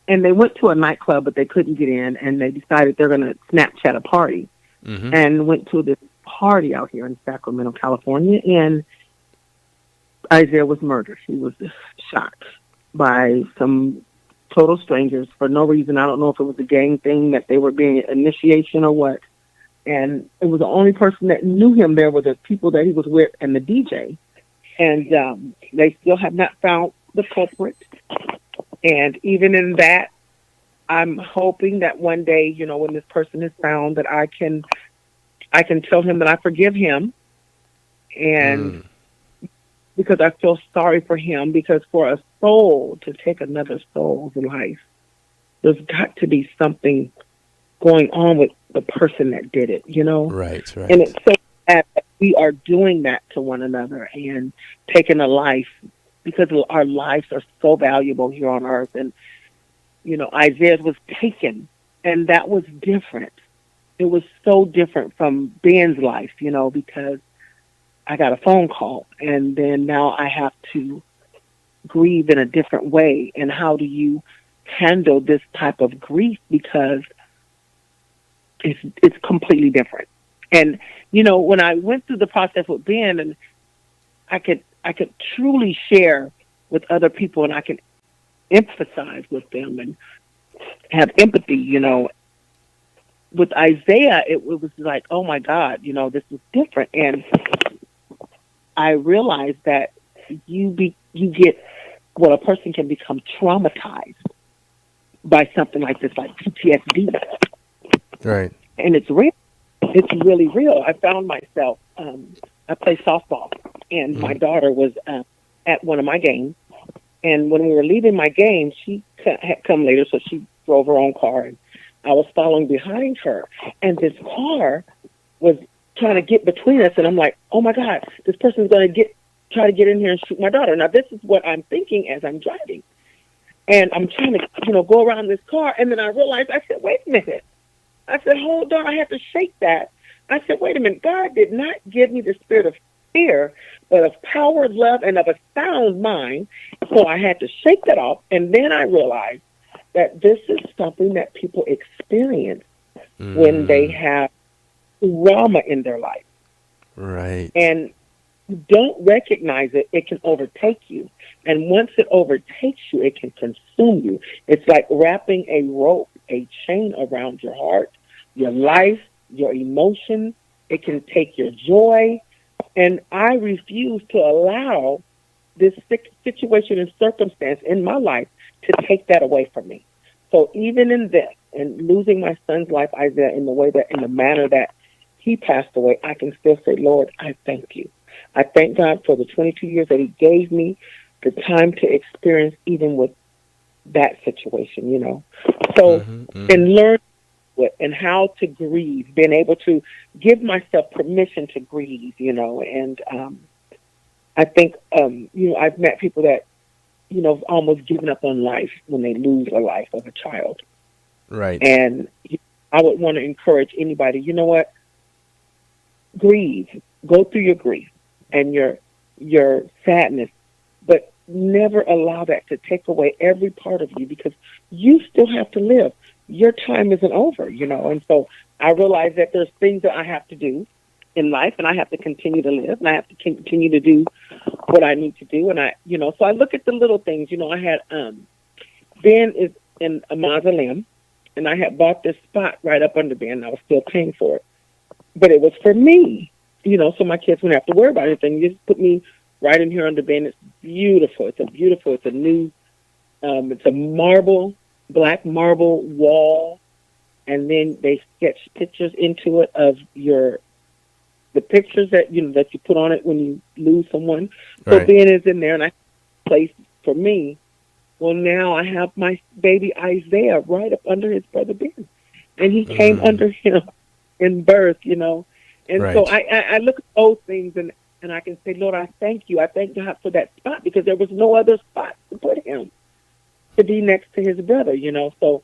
and they went to a nightclub, but they couldn't get in, and they decided they're going to Snapchat a party, and went to this party out here in Sacramento, California, and Isaiah was murdered. He was shot by some total strangers for no reason. I don't know if it was a gang thing that they were being initiation or what. And it was the only person that knew him there were the people that he was with and the DJ. And they still have not found the culprit. And even in that, I'm hoping that one day, when this person is found, that I can tell him that I forgive him. And because I feel sorry for him, because for a soul to take another soul's life, there's got to be something going on with the person that did it, Right. And it's so sad that we are doing that to one another and taking a life, because our lives are so valuable here on earth. And, Isaiah was taken, and that was different. It was so different from Ben's life, because I got a phone call, and then now I have to grieve in a different way. And how do you handle this type of grief? Because it's completely different. And, when I went through the process with Ben, and I could truly share with other people, and I can emphasize with them and have empathy, with Isaiah, it was like, oh my God, this is different. And I realized that you get, a person can become traumatized by something like this, like PTSD. Right. And it's real. It's really real. I found myself, I play softball, and my daughter was at one of my games. And when we were leaving my game, she had come later, so she drove her own car, and I was following behind her. And this car was trying to get between us, and I'm like, oh my God, this person's going to try to get in here and shoot my daughter. Now, this is what I'm thinking as I'm driving. And I'm trying to, go around this car, and then I realized, I said, wait a minute. I said, hold on, I have to shake that. I said, wait a minute, God did not give me the spirit of fear, but of power, love, and of a sound mind. So I had to shake that off, and then I realized that this is something that people experience when they have trauma in their life. Right. And you don't recognize it, it can overtake you. And once it overtakes you, it can consume you. It's like wrapping a rope, a chain around your heart, your life, your emotions. It can take your joy. And I refuse to allow this situation and circumstance in my life to take that away from me. So even in this, and losing my son's life, Isaiah, in the manner that he passed away, I can still say, Lord, I thank you. I thank God for the 22 years that he gave me the time to experience even with that situation, So, and learn what and how to grieve, being able to give myself permission to grieve, and I think, I've met people that, almost given up on life when they lose a life of a child. Right. And I would want to encourage anybody, grieve, go through your grief and your sadness, but never allow that to take away every part of you, because you still have to live. Your time isn't over, and so I realize that there's things that I have to do in life, and I have to continue to live, and I have to continue to do what I need to do. And so I look at the little things, I had, Ben is in a mausoleum, and I had bought this spot right up under there, and I was still paying for it. But it was for me, so my kids wouldn't have to worry about anything. You just put me right in here under the bed. It's beautiful. It's a new, it's a black marble wall, and then they sketch pictures into it of the pictures that that you put on it when you lose someone. So Right. Ben is in there, and I placed for me. Well, now I have my baby Isaiah right up under his brother Ben, and he came under him in birth, And so Right. I look at those things, and I can say, Lord, I thank you. I thank God for that spot, because there was no other spot to put him to be next to his brother, So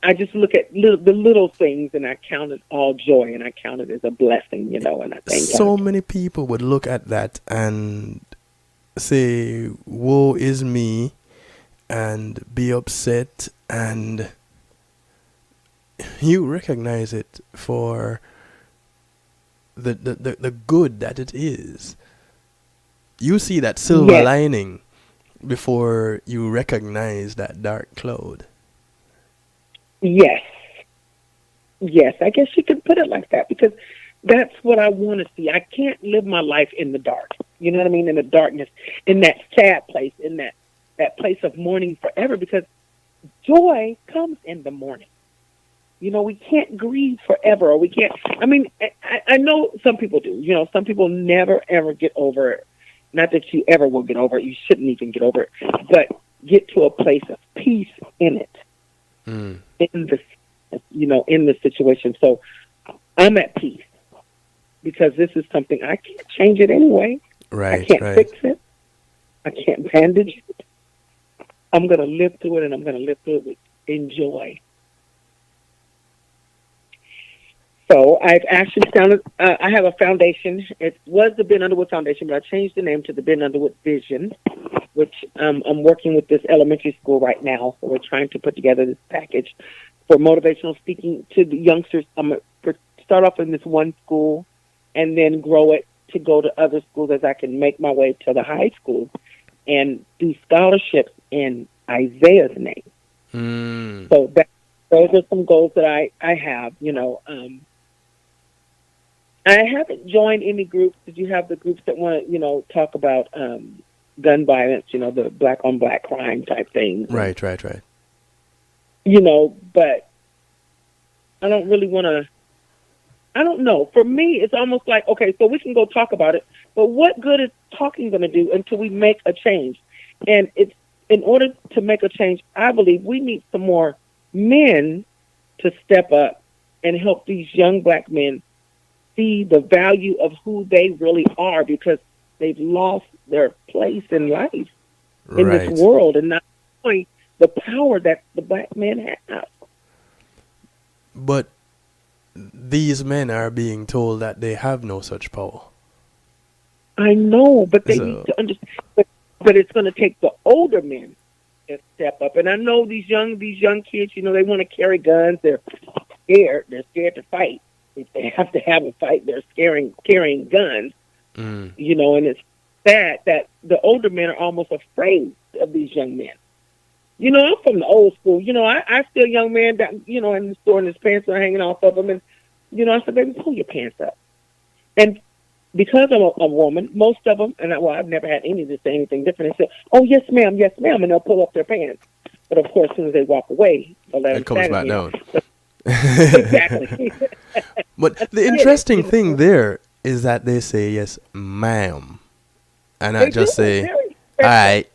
I just look at the little things, and I count it all joy, and I count it as a blessing, and I thank So God. many people would look at that and say, woe is me, and be upset, and you recognize it for the good that it is. You see that silver Yes. lining before you recognize that dark cloud. Yes. Yes, I guess you could put it like that, because that's what I want to see. I can't live my life in the dark. You know what I mean? In the darkness, in that sad place, in that place of mourning forever, because joy comes in the morning. We can't grieve forever, or we can't. I mean, I know some people do. Some people never, ever get over it. Not that you ever will get over it. You shouldn't even get over it. But get to a place of peace in it. Mm. In the situation. So I'm at peace, because this is something I can't change it anyway. Right, I can't right. fix it. I can't bandage it. I'm going to live through it, and I'm going to live through it with enjoy. So I've actually founded, I have a foundation. It was the Ben Underwood Foundation, but I changed the name to the Ben Underwood Vision, which I'm working with this elementary school right now. So we're trying to put together this package for motivational speaking to the youngsters. I'm going to start off in this one school and then grow it to go to other schools as I can make my way to the high school and do scholarships in Isaiah's name. Mm. So those are some goals that I have, I haven't joined any groups. Did you have the groups that want to, talk about gun violence, the black on black crime type things? Right. But I don't really want to, I don't know. For me, it's almost like, okay, so we can go talk about it, but what good is talking going to do until we make a change? And it's, in order to make a change, I believe we need some more men to step up and help these young black men see the value of who they really are, because they've lost their place in life in Right. this world, and not knowing the power that the black men have. But these men are being told that they have no such power. I know, but they So- need to understand. But it's going to take the older men to step up. And I know these young kids, they want to carry guns. They're scared. They're scared to fight. If they have to have a fight, they're carrying guns. Mm. And it's sad that the older men are almost afraid of these young men. I'm from the old school. I see a young man that, in the store, and his pants are hanging off of him. And, I said, baby, pull your pants up. And because I'm a woman, most of them, and I've never had any to say anything different. They say, oh, yes, ma'am, and they'll pull up their pants. But, of course, as soon as they walk away, they'll let It them comes stand back again. down. Exactly. But the interesting thing there is that they say yes, ma'am, and They not just do. say Very all respectful. right.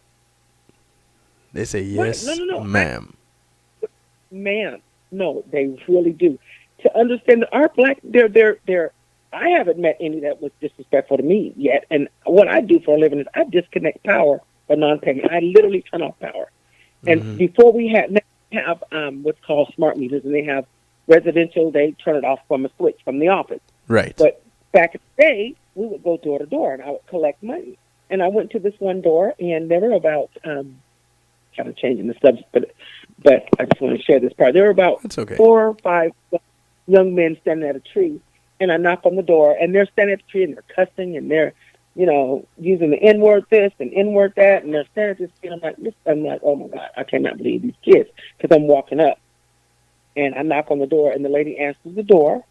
They say Right. yes, No. ma'am. Man, no, they really do. To understand that our black, they're. I haven't met any that was disrespectful to me yet. And what I do for a living is I disconnect power for non-payment. I literally turn off power. And before we have what's called smart meters, and they have residential, they turn it off from a switch from the office. Right. But back in the day, we would go door to door, and I would collect money. And I went to this one door, and there were about, kind of changing the subject, but I just want to share this part. There were about That's okay. 4 or 5 young men standing at a tree, and I knock on the door, and they're standing at the tree, and they're cussing, and they're, using the N-word this and N-word that, and they're standing at this tree, and I'm like, oh my God, I cannot believe these kids, because I'm walking up. And I knock on the door, and the lady answers the door.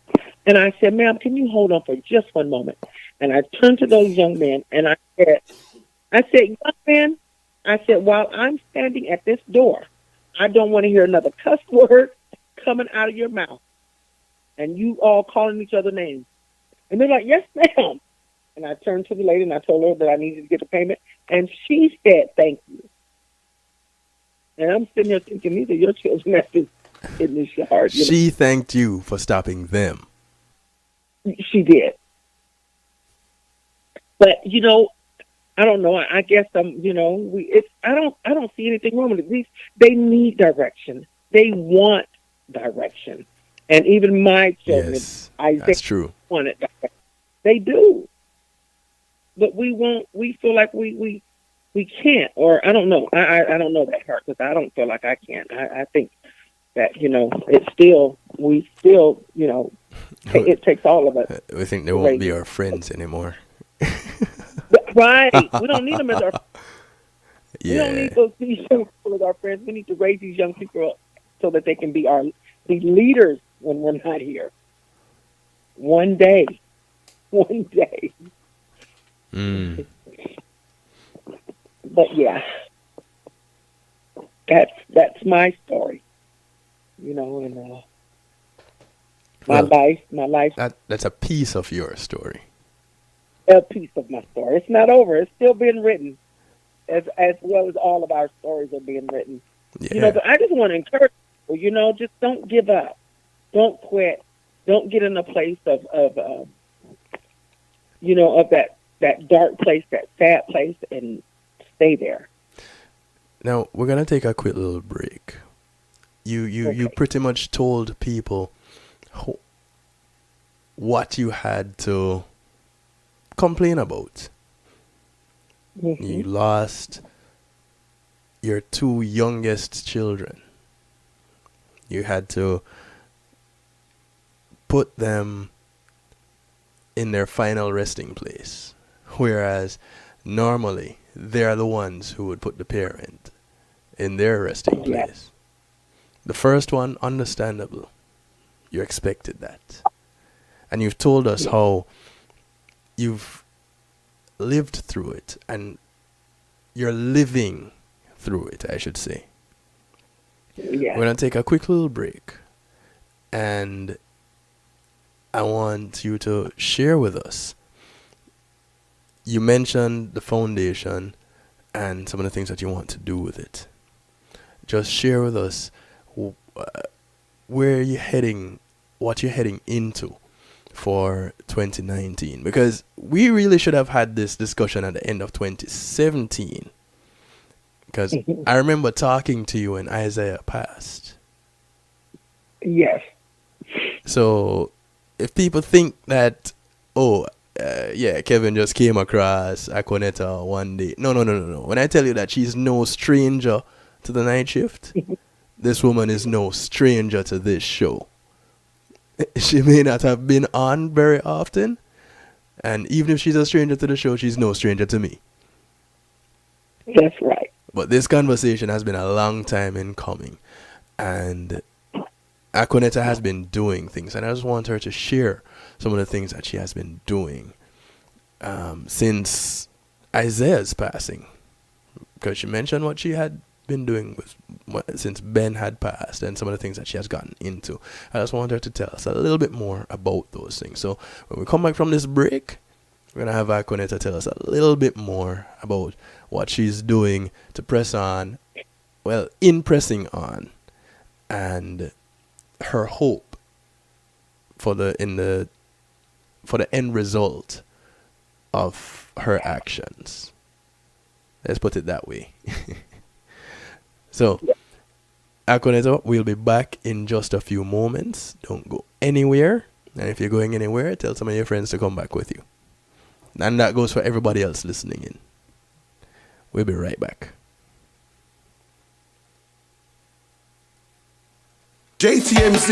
And I said, ma'am, can you hold on for just one moment? And I turned to those young men, and I said, young man, I said, while I'm standing at this door, I don't want to hear another cuss word coming out of your mouth. And you all calling each other names. And they're like, yes, ma'am. And I turned to the lady, and I told her that I needed to get a payment. And she said, thank you. And I'm sitting there thinking, these are your children that's been in this yard. She thanked you for stopping them. She did. But, I don't know. I guess I don't see anything wrong with it. They need direction. They want direction. And even my children, Yes, Isaiah, that's true. want it. They do. But we won't. We feel like we can't. Or I don't know. I don't know that part because I don't feel like I can. I think that it's still it takes all of us. We think they won't be our friends anymore. Right. We don't need them as our. Yeah. We don't need these young people as our friends. We need to raise these young people up so that they can be the leaders when we're not here. One day. Mm. But yeah, that's my story. And my life. That's a piece of your story. A piece of my story. It's not over. It's still being written, as well as all of our stories are being written. Yeah. But I just want to encourage people. Just don't give up. Don't quit. Don't get in a place of that dark place, that sad place, and stay there. Now we're gonna take a quick little break. You pretty much told people what you had to complain about. Mm-hmm. You lost your two youngest children. You had to put them in their final resting place, whereas normally they're the ones who would put the parent in their resting place. The first one, understandable. You expected that. And you've told us how you've lived through it, and you're living through it, I should say. Yeah. We're going to take a quick little break, and I want you to share with us. You mentioned the foundation and some of the things that you want to do with it. Just share with us where you're heading, what you're heading into for 2019, because we really should have had this discussion at the end of 2017, because I remember talking to you when Isaiah passed. Yes. So if people think that Kevin just came across Aquanetta one day, no. When I tell you that she's no stranger to the night shift, this woman is no stranger to this show. She may not have been on very often, and even if she's a stranger to the show, she's no stranger to me. That's right. But this conversation has been a long time in coming, and Aquanetta has been doing things, and I just want her to share some of the things that she has been doing since Isaiah's passing, because she mentioned what she had been doing since Ben had passed, and some of the things that she has gotten into. I just want her to tell us a little bit more about those things. So when we come back from this break, we're going to have Aquanetta tell us a little bit more about what she's doing to press on, in pressing on, and her hope for the end result of her actions. Let's put it that way. So, Aquanetta, we'll be back in just a few moments. Don't go anywhere. And if you're going anywhere, tell some of your friends to come back with you. And that goes for everybody else listening in. We'll be right back. JTMZ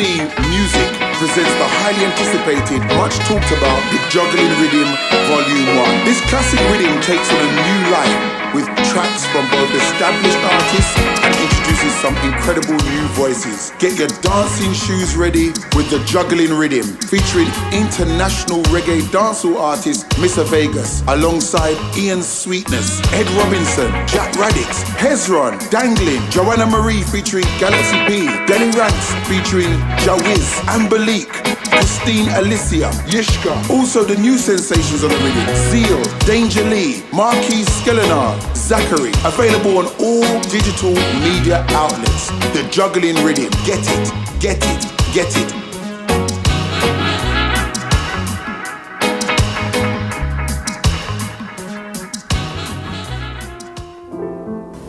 Music presents the highly anticipated, much talked about, The Juggling Rhythm Volume 1. This classic rhythm takes on a new life with tracks from both established artists and introduces some incredible new voices. Get your dancing shoes ready with the juggling rhythm, featuring international reggae dancehall artist Mr. Vegas, alongside Ian Sweetness, Ed Robinson, Jack Radix, Hezron, Dangling, Joanna Marie featuring Galaxy P, Denny Ranks featuring Jawiz, Ambalik, Christine Alicia, Yishka. Also the new sensations on the rhythm, Zeal, Danger Lee, Marquis Skelenar, Zachary. Available on all digital media outlets. The juggling rhythm. Get it, get it, get it.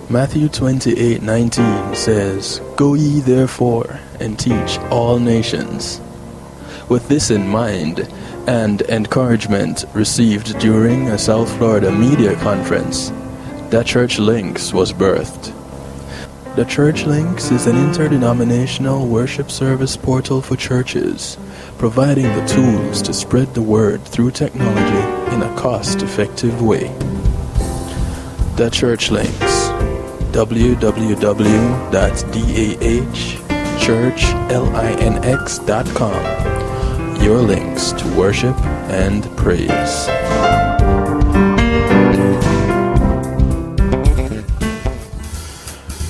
Matthew 28:19 says, "Go ye therefore and teach all nations." With this in mind, and encouragement received during a South Florida media conference, The Church Links was birthed. The Church Links is an interdenominational worship service portal for churches, providing the tools to spread the word through technology in a cost-effective way. The Church Links, www.dahchurchlinx.com. Your links to worship and praise.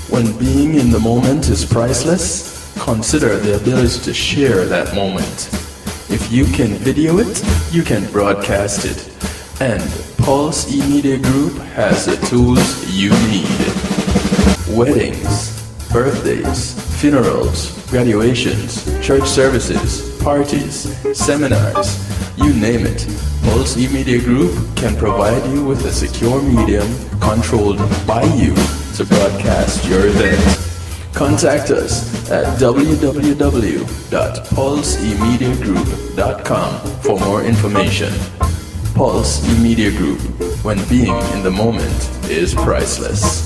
When being in the moment is priceless, consider the ability to share that moment. If you can video it, you can broadcast it. And Pulse eMedia Group has the tools you need. Weddings, birthdays, funerals, graduations, church services, parties, seminars, you name it. Pulse eMedia Group can provide you with a secure medium controlled by you to broadcast your event. Contact us at www.pulseemediagroup.com for more information. Pulse eMedia Group, when being in the moment is priceless.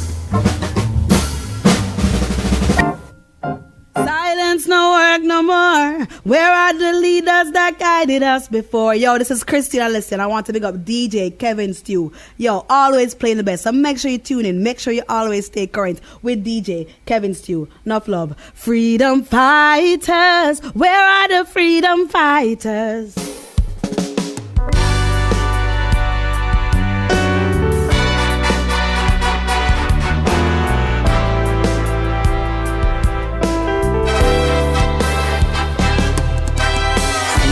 Silence no work no more. Where are the leaders that guided us before? Yo, this is Christina. Listen, I want to big up DJ Kevin Stew. Yo, always playing the best. So make sure you tune in. Make sure you always stay current with DJ Kevin Stew. Enough love. Freedom fighters. Where are the freedom fighters?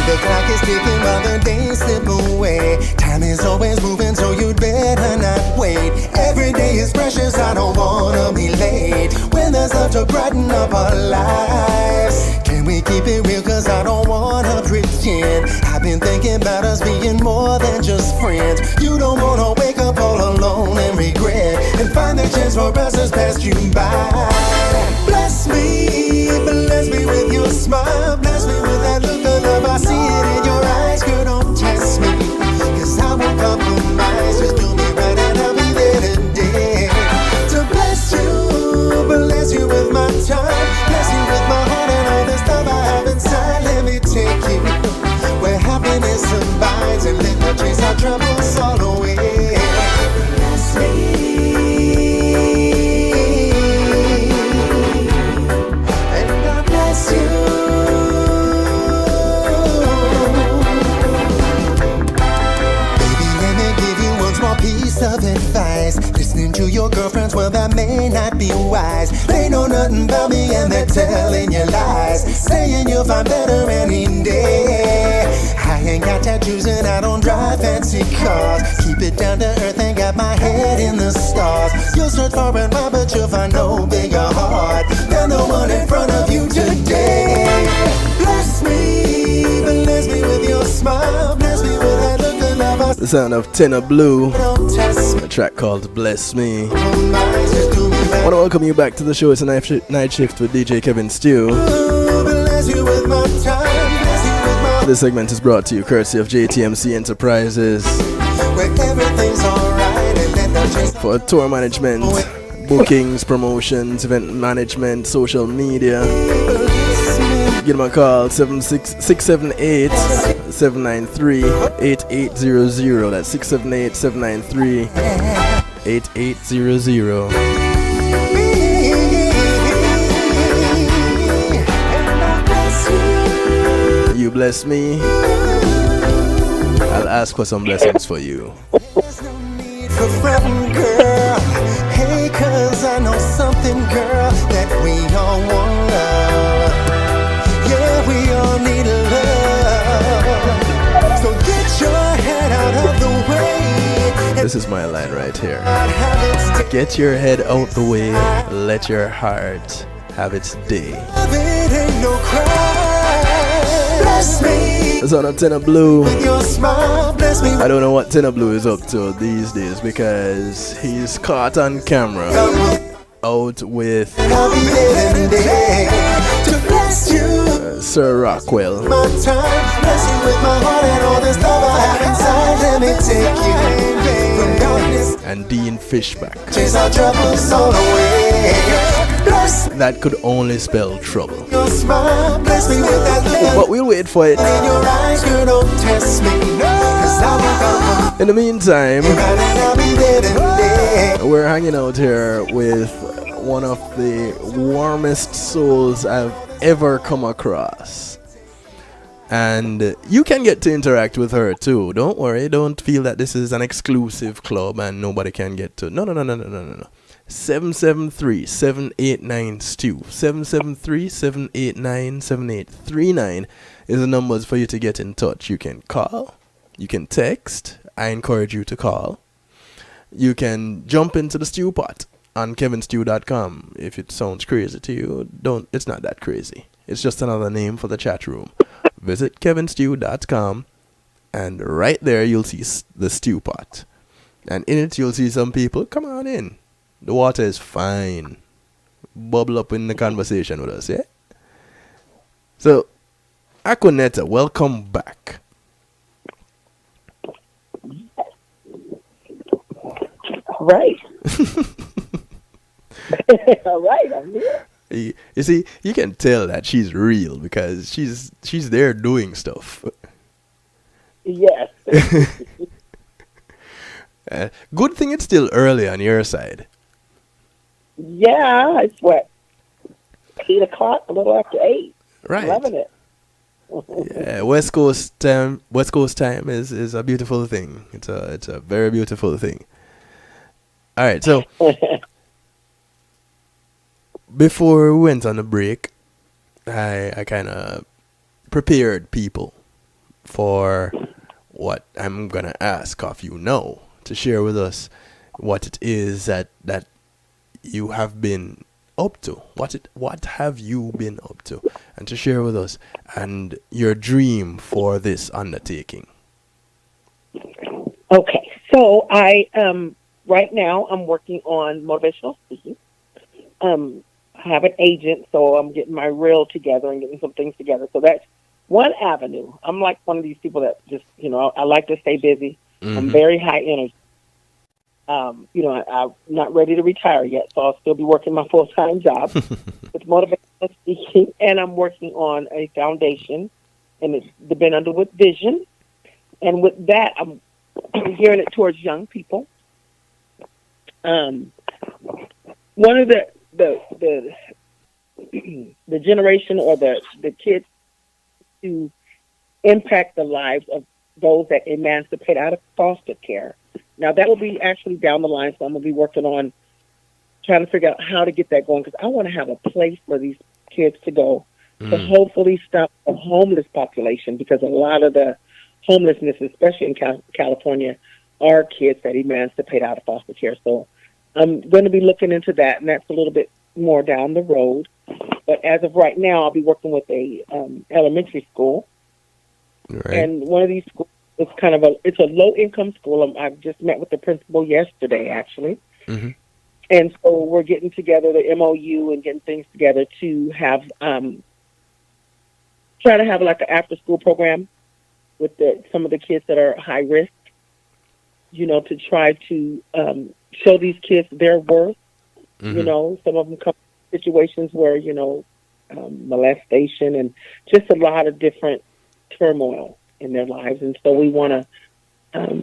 The clock is ticking while the days slip away. Time is always moving, so you'd better not wait. Every day is precious, I don't wanna be late. When there's love to brighten up our lives, can we keep it real, cause I don't wanna pretend. I've been thinking about us being more than just friends. You don't wanna wake up all alone and regret, and find the chance for us to pass you by. Bless me with your smile. Bless me with that look of love, I see it in your eyes. Girl, don't test me, cause I won't compromise. Just do me right and I'll be there today. To bless you with my time. Bless you with my heart and all the stuff I have inside. Let me take you where happiness abides, and let me chase our troubles all away. Bless me. Of advice, listening to your girlfriends, well that may not be wise. They know nothing about me and they're telling you lies, saying you'll find better any day. I ain't got tattoos and I don't drive fancy cars. Keep it down to earth, ain't got my head in the stars. You'll search far and wide, but you'll find no bigger heart than the one in front of you today. Bless me with your smile. Bless me with that look of love. The sound of Tenor Blue, a track called Bless Me. I want to welcome you back to the show. It's a night shift with DJ Kevin Stew. This segment is brought to you courtesy of JTMC Enterprises. For tour management, bookings, promotions, event management, social media, give them a call, 678-793-8800. That's 678-793-8800. 8800. You bless me, I'll ask for some blessings for you. There's no need for fretting, girl. Hey, cause I know something, girl, that we all want love. Yeah, we all need love. So get your head out of the way. This is my line right here. Get your head out the way, let your heart have its day. Love it ain't no crime. Bless me. It's on a Tenor Blue. With your smile, bless me. I don't know what Tenor Blue is up to these days because he's caught on camera out with I'll be there every day to bless you. Sir Rockwell. My time, bless you with my heart and all the stuff I have inside. Let me take you from darkness And Dean Fishback. chase our troubles all away. Bless That could only spell trouble. your smile, bless me with that love But we'll wait for it. in your eyes, girl, don't test me. Cause I'll be gone, In the meantime, and I'll be there today. we're hanging out here with one of the warmest souls I've ever come across. And you can get to interact with her too. Don't worry, don't feel that this is an exclusive club and nobody can get to. No. 773-789-STEW. 773-789-7839 is the numbers for you to get in touch. You can call, you can text. I encourage you to call. You can jump into the stew pot on kevinstew.com. If it sounds crazy to you, it's not that crazy. It's just another name for the chat room. Visit kevinstew.com and right there you'll see the stew pot. And in it you'll see some people. Come on in. The water is fine. Bubble up in the conversation with us, yeah? So, Aquanetta, welcome back. All right. All right, I'm here. You see, you can tell that she's real because she's there doing stuff. Yes. Good thing it's still early on your side. Yeah, it's what? 8 o'clock, a little after 8. Right. Loving it. Yeah, West Coast time is a beautiful thing. It's a very beautiful thing. All right, so before we went on the break, I kind of prepared people for what I'm gonna ask of you now to share with us what it is that you have been up to. What have you been up to, and to share with us and your dream for this undertaking. Okay, so I right now I'm working on motivational speaking. I have an agent, so I'm getting my reel together and getting some things together. So that's one avenue. I'm like one of these people that just, I like to stay busy. Mm-hmm. I'm very high energy. I'm not ready to retire yet, so I'll still be working my full-time job with motivational speaking. And I'm working on a foundation, and it's the Ben Underwood Vision. And with that, I'm gearing it towards young people. One of the generation or the kids to impact the lives of those that emancipate out of foster care. Now, that will be actually down the line, so I'm going to be working on trying to figure out how to get that going, because I want to have a place for these kids to go to hopefully stop the homeless population, because a lot of the homelessness, especially in California, are kids that emancipate out of foster care. So I'm going to be looking into that, and that's a little bit more down the road. But as of right now, I'll be working with a elementary school. Right. And one of these schools, it's a low-income school. I've just met with the principal yesterday, actually. Mm-hmm. And so we're getting together the MOU and getting things together to have, try to have like an after-school program with some of the kids that are high risk, to try to show these kids their worth. Mm-hmm. Some of them come from situations where, molestation and just a lot of different turmoil in their lives. And so we want to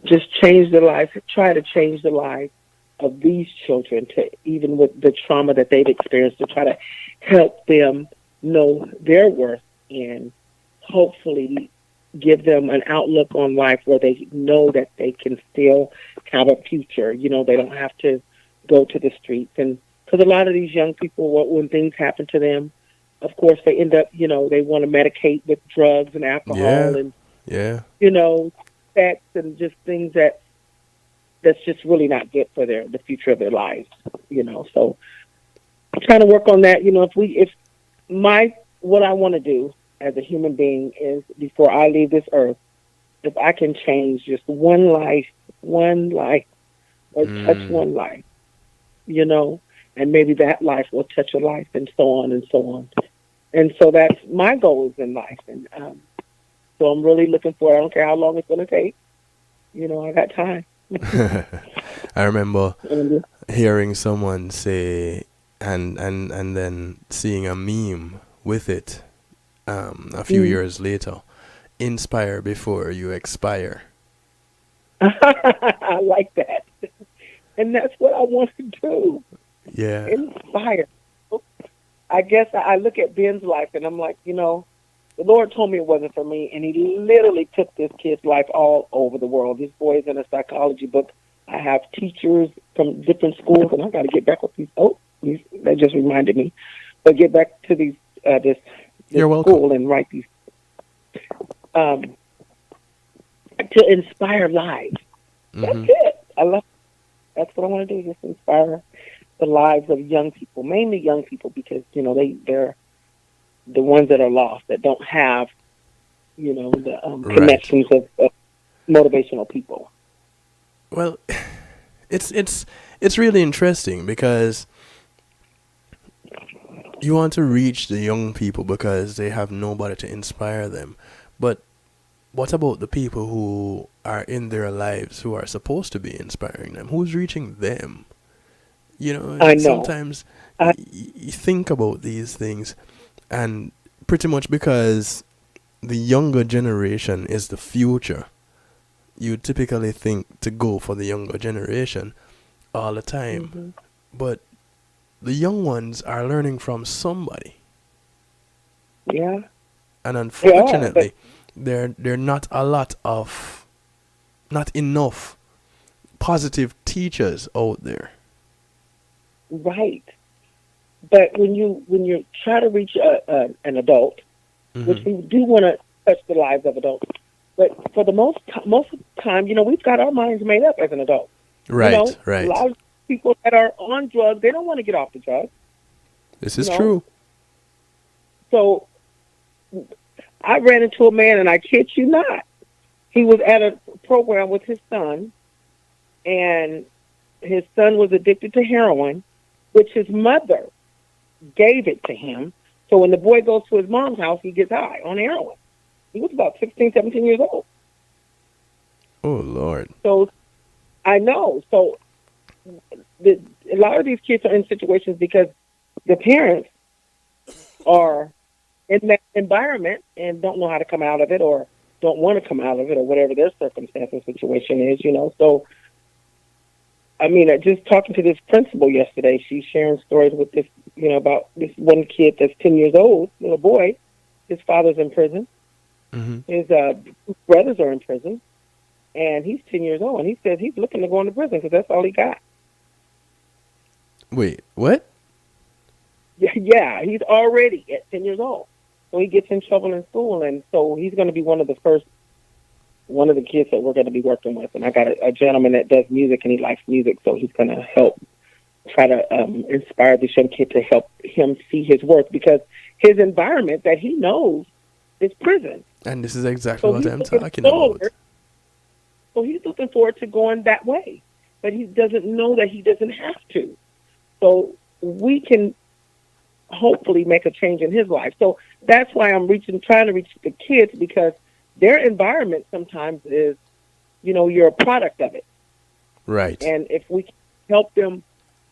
just change their lives, try to change the lives of these children, to even with the trauma that they've experienced, to try to help them know their worth and hopefully give them an outlook on life where they know that they can still have a future. You know, they don't have to go to the streets. And because a lot of these young people, when things happen to them, of course, they end up, you know, they want to medicate with drugs and alcohol and, you know, sex and just things that's just really not good for the future of their lives, you know. So I'm trying to work on that. You know, what I want to do as a human being is, before I leave this earth, if I can change just one life, or touch one life, you know, and maybe that life will touch a life, and so on and so on. And so that's my goals in life. And so I'm really looking for it. I don't care how long it's going to take. You know, I got time. I remember hearing someone say, and then seeing a meme with it a few years later, inspire before you expire. I like that. And that's what I want to do. Yeah. Inspire. I guess I look at Ben's life and I'm like, you know, the Lord told me it wasn't for me, and he literally took this kid's life all over the world. This boy is in a psychology book. I have teachers from different schools, and I got to get back with these. That just reminded me. But get back to these this school and write these to inspire lives. That's it. I love. That's what I want to do. Just inspire the lives of young people, mainly young people, because you know they're the ones that are lost, that don't have, you know, the connections of motivational people. Well, it's really interesting because you want to reach the young people because they have nobody to inspire them. But what about the people who are in their lives who are supposed to be inspiring them? Who's reaching them? You know, I know. Sometimes you think about these things, and pretty much because the younger generation is the future, you typically think to go for the younger generation all the time. But the young ones are learning from somebody. Yeah. And unfortunately, there are not enough positive teachers out there. Right. But when you try to reach an adult, which we do want to touch the lives of adults, but for the most of the time, you know, we've got our minds made up as an adult. Right, you know, right. A lot of people that are on drugs, they don't want to get off the drugs. This is true. So I ran into a man, and I kid you not, he was at a program with his son, and his son was addicted to heroin, which his mother gave it to him. So when the boy goes to his mom's house, he gets high on heroin. He was about 16, 17 years old. Oh, Lord. So I know. So a lot of these kids are in situations because the parents are in that environment and don't know how to come out of it, or don't want to come out of it, or whatever their circumstance and situation is, you know. So, I mean, just talking to this principal yesterday, she's sharing stories with this, you know, about this one kid that's 10 years old, little boy. His father's in prison. His brothers are in prison. And he's 10 years old. And he says he's looking to go into prison because that's all he got. Wait, what? Yeah, he's already at 10 years old. So he gets in trouble in school. And so he's going to be one of the kids that we're going to be working with. And I got a gentleman that does music, and he likes music, so he's going to help try to inspire this young kid to help him see his worth, because his environment that he knows is prison. And this is exactly what I'm talking about. So he's looking forward to going that way, but he doesn't know that he doesn't have to. So we can hopefully make a change in his life. So that's why I'm trying to reach the kids, because their environment sometimes is, you know, you're a product of it. Right. And if we can help them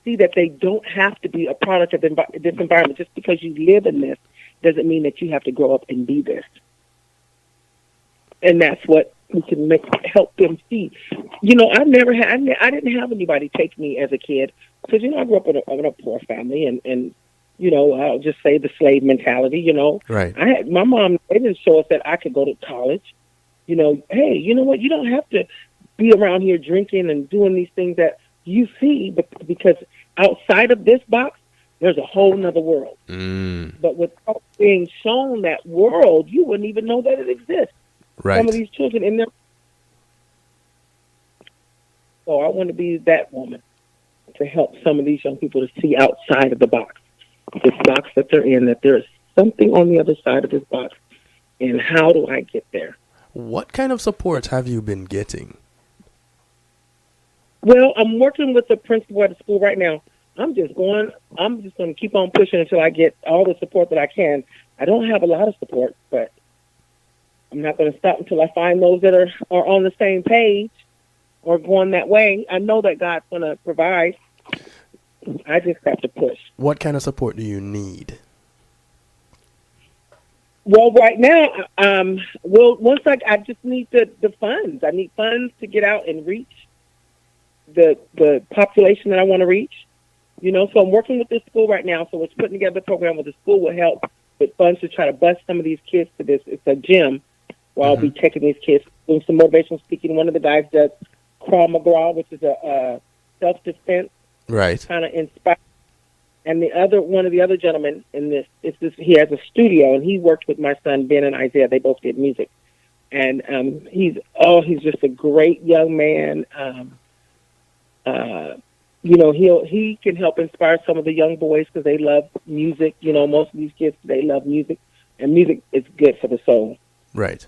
see that they don't have to be a product of this environment, just because you live in this doesn't mean that you have to grow up and be this. And that's what we can help them see. You know, I didn't have anybody take me as a kid because, you know, I grew up in a poor family and, you know, I'll just say the slave mentality, you know. Right. My mom, they didn't show us that I could go to college. You know, hey, you know what? You don't have to be around here drinking and doing these things that you see, but because outside of this box, there's a whole nother world. But without being shown that world, you wouldn't even know that it exists. Right. Some of these children in there. So I want to be that woman to help some of these young people to see outside of the box. This box that they're in, that there's something on the other side of this box. And how do I get there? What kind of support have you been getting? Well, I'm working with the principal at the school right now. I'm just going to keep on pushing until I get all the support that I can. I don't have a lot of support, but I'm not going to stop until I find those that are on the same page or going that way. I know that God's going to provide. I just have to push. What kind of support do you need? Well, right now, once I just need the funds. I need funds to get out and reach the population that I want to reach. You know, so I'm working with this school right now. So it's putting together a program where the school will help with funds to try to bus some of these kids to this. It's a gym where I'll be taking these kids, doing some motivational speaking. One of the guys does PROMOTIONal, which is a self-defense. Right. Kind of inspired. And one of the other gentlemen in this, he has a studio, and he worked with my son, Ben and Isaiah. They both did music. And he's just a great young man. You know, he can help inspire some of the young boys because they love music. You know, most of these kids, they love music, and music is good for the soul. Right.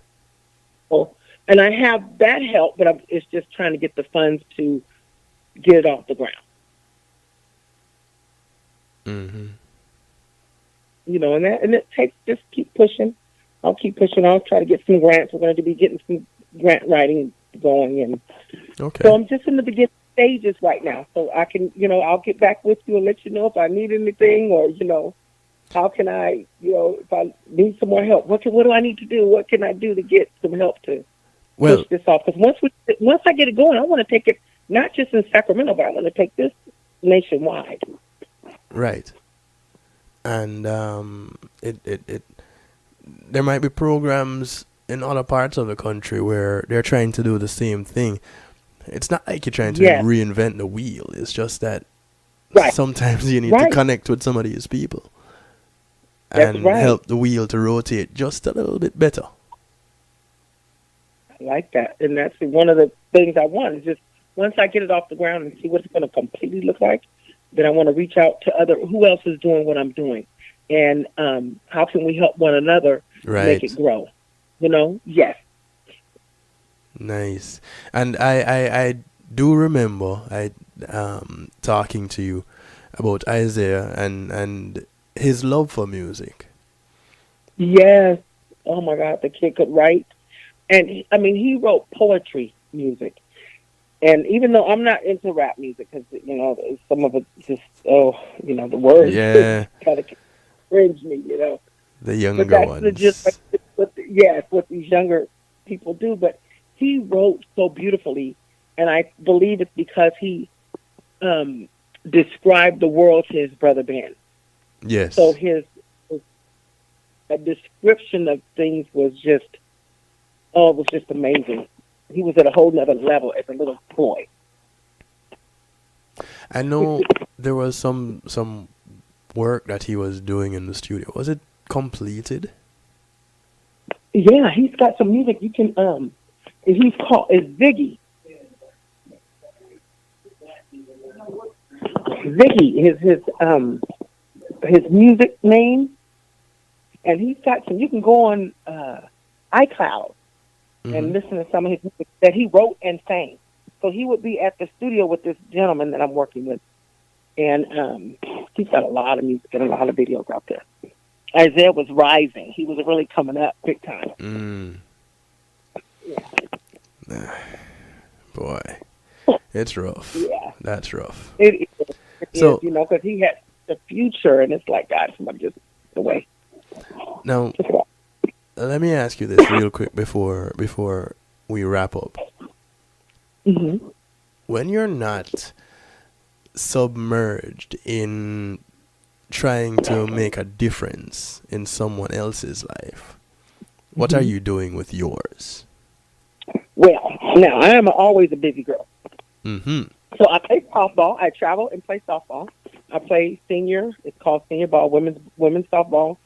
So, and I have that help, but it's just trying to get the funds to get it off the ground. Mm-hmm. You know, and it takes, just keep pushing. I'll keep pushing. I'll try to get some grants. We're going to be getting some grant writing going, and so I'm just in the beginning stages right now. So I can, you know, I'll get back with you and let you know if I need anything, or you know, how can I, you know, if I need some more help, what do I need to do? What can I do to get some help to push this off? Because once I get it going, I want to take it not just in Sacramento, but I want to take this nationwide. Right. And there might be programs in other parts of the country where they're trying to do the same thing. It's not like you're trying to reinvent the wheel. It's just that sometimes you need to connect with some of these people and help the wheel to rotate just a little bit better. I like that. And that's one of the things I want is just once I get it off the ground and see what it's going to completely look like, then I want to reach out to who else is doing what I'm doing, and how can we help one another make it grow? You know, yes. Nice. And I do remember talking to you about Isaiah and his love for music. Yes. Oh my God, the kid could write, and he wrote poetry music. And even though I'm not into rap music, because, you know, some of it just, you know, the words kind of cringe me, you know. The younger ones. What these younger people do. But he wrote so beautifully, and I believe it's because he described the world to his brother Ben. Yes. So a description of things was just, it was just amazing. He was at a whole nother level as a little boy. I know there was some work that he was doing in the studio. Was it completed? Yeah, he's got some music. You can it's Ziggy. Ziggy is his music name, and he's got some. You can go on iCloud and listen to some of his music that he wrote and sang. So he would be at the studio with this gentleman that I'm working with, and he's got a lot of music and a lot of videos out there. Isaiah was rising. He was really coming up big time. Boy, it's rough. Yeah. That's rough. It is, you know, because he had the future, and it's like, God, somebody just the way. Now, let me ask you this real quick before we wrap up. Mm-hmm. When you're not submerged in trying to make a difference in someone else's life, what are you doing with yours? Well, now I am always a busy girl. Mm-hmm. So I play softball. I travel and play softball. I play senior. It's called senior ball, women's softball.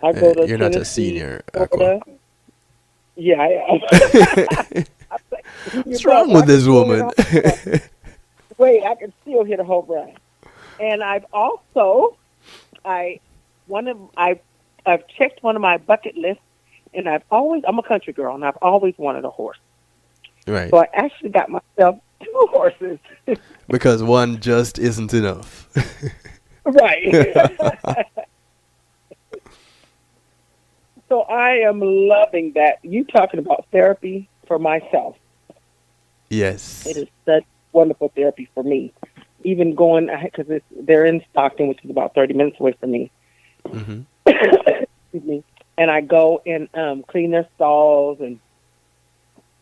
I go to You're not a Tennessee, senior, Florida. Aqua. Yeah, I am. What's wrong with this woman? Wait, I can still hear the whole run. And I've also, I've checked one of my bucket lists, and I'm a country girl, and I've always wanted a horse. Right. So I actually got myself 2 horses. Because one just isn't enough. Right. So I am loving that. You talking about therapy for myself. Yes. It is such wonderful therapy for me. Even going, because they're in Stockton, which is about 30 minutes away from me. Mm-hmm. Excuse me. And I go and clean their stalls, and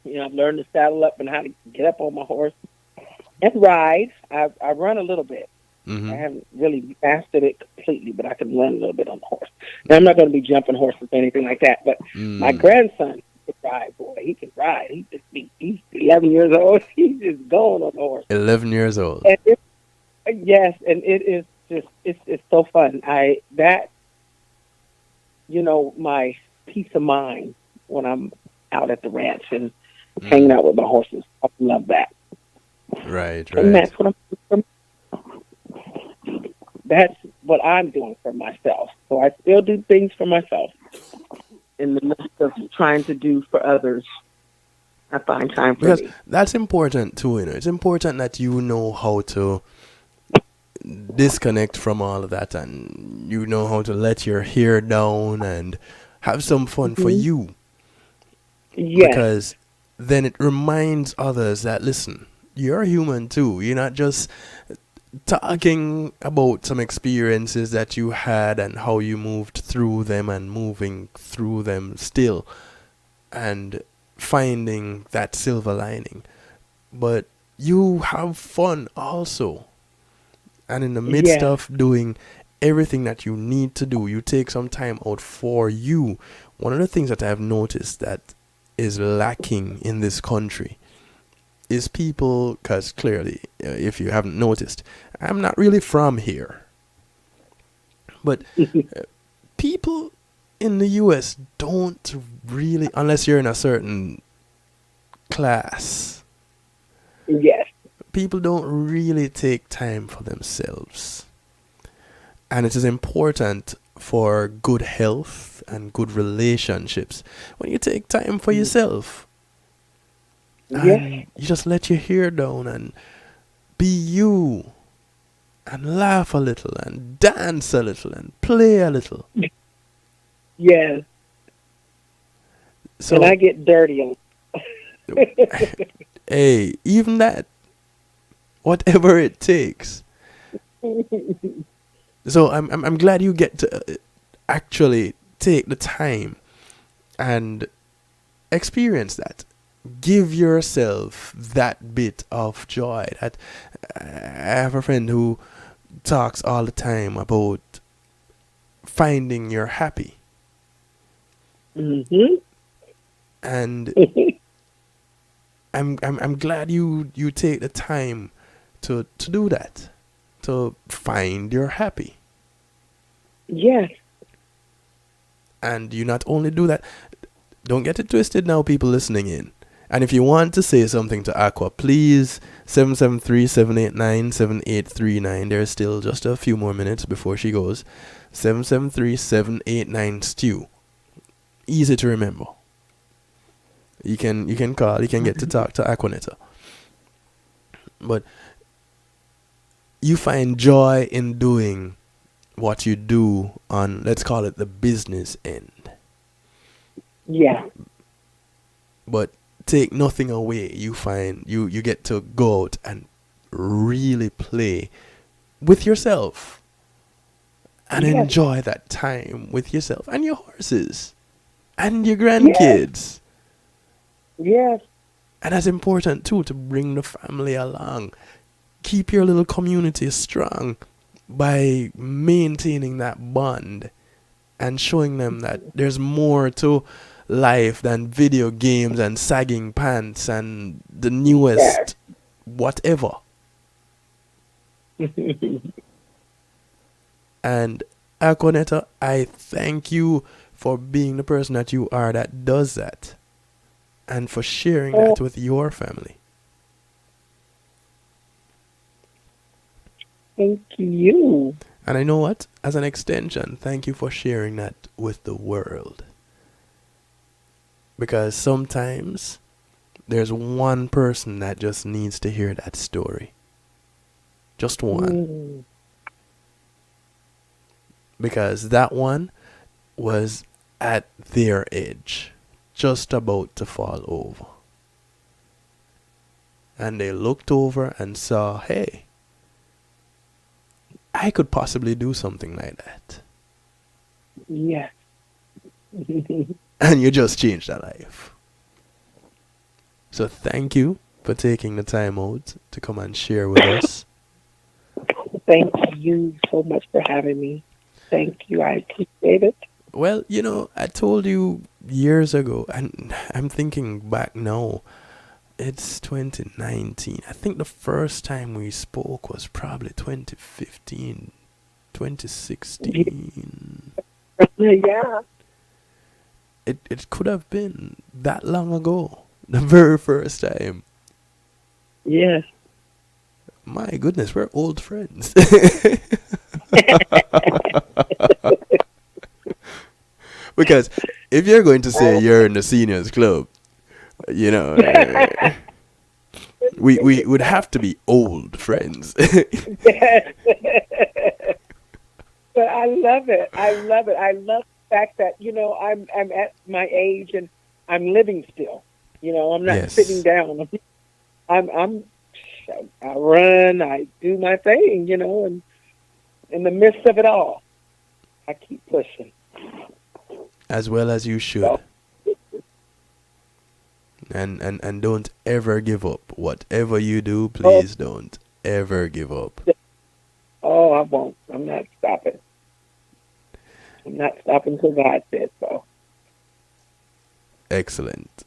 I've learned to saddle up and how to get up on my horse and ride. I run a little bit. Mm-hmm. I haven't really mastered it completely, but I can run a little bit on the horse. Now, I'm not going to be jumping horses or anything like that, but my grandson can ride, boy. He can ride. He's 11 years old. He's just going on the horse. 11 years old. And yes, and it is just, it's so fun. My peace of mind when I'm out at the ranch and hanging out with my horses. I love that. Right. And that's what That's what I'm doing for myself. So I still do things for myself in the midst of trying to do for others. I find time for me. That's important too. It's important that you know how to disconnect from all of that, and you know how to let your hair down and have some fun for you. Yes. Because then it reminds others that, listen, you're human too. You're not just talking about some experiences that you had and how you moved through them and moving through them still and finding that silver lining. But you have fun also. And in the midst of doing everything that you need to do, you take some time out for you. One of the things that I've noticed that is lacking in this country is people, because clearly, if you haven't noticed, I'm not really from here. But people in the U.S. don't really, unless you're in a certain class. Yes. People don't really take time for themselves. And it is important for good health and good relationships when you take time for yourself. And you just let your hair down and be you and laugh a little and dance a little and play a little. Yes. So, and I get dirty on hey, even that, whatever it takes. So I'm glad you get to actually take the time and experience that. Give yourself that bit of joy. That I have a friend who talks all the time about finding your happy. Mm-hmm. And I'm glad you take the time to do that, to find your happy. Yes. And you not only do that, don't get it twisted now, people listening in. And if you want to say something to Aqua, please 773-789-7839. There's still just a few more minutes before she goes. 773-789-STEW. Easy to remember. You can call, you can get to talk to Aquanetta. But you find joy in doing what you do on, let's call it, the business end. Yeah. But take nothing away. You find you get to go out and really play with yourself and enjoy that time with yourself and your horses and your grandkids. Yes. And that's important too, to bring the family along. Keep your little community strong by maintaining that bond and showing them that there's more to life than video games and sagging pants and the newest whatever. And Aquanetta, I thank you for being the person that you are that does that, and for sharing that with your family. Thank you. And I know what? As an extension, thank you for sharing that with the world. Because sometimes there's one person that just needs to hear that story. Just one. Because that one was at their edge, just about to fall over. And they looked over and saw, hey, I could possibly do something like that. Yes. And you just changed their life. So thank you for taking the time out to come and share with us. Thank you so much for having me. Thank you. I appreciate it. Well, you know, I told you years ago, and I'm thinking back now, it's 2019. I think the first time we spoke was probably 2015, 2016. Yeah. It could have been that long ago, the very first time. Yes. My goodness, we're old friends. Because if you're going to say you're in the seniors club, you know, we would have to be old friends. But I love it. I love it. I love the fact that, you know, I'm at my age and I'm living still. You know, I'm not sitting down. I run, I do my thing, you know, and in the midst of it all, I keep pushing. As well as you should. And don't ever give up. Whatever you do, please don't ever give up. Oh, I won't. I'm not stopping. I'm not stopping till God says so. Excellent.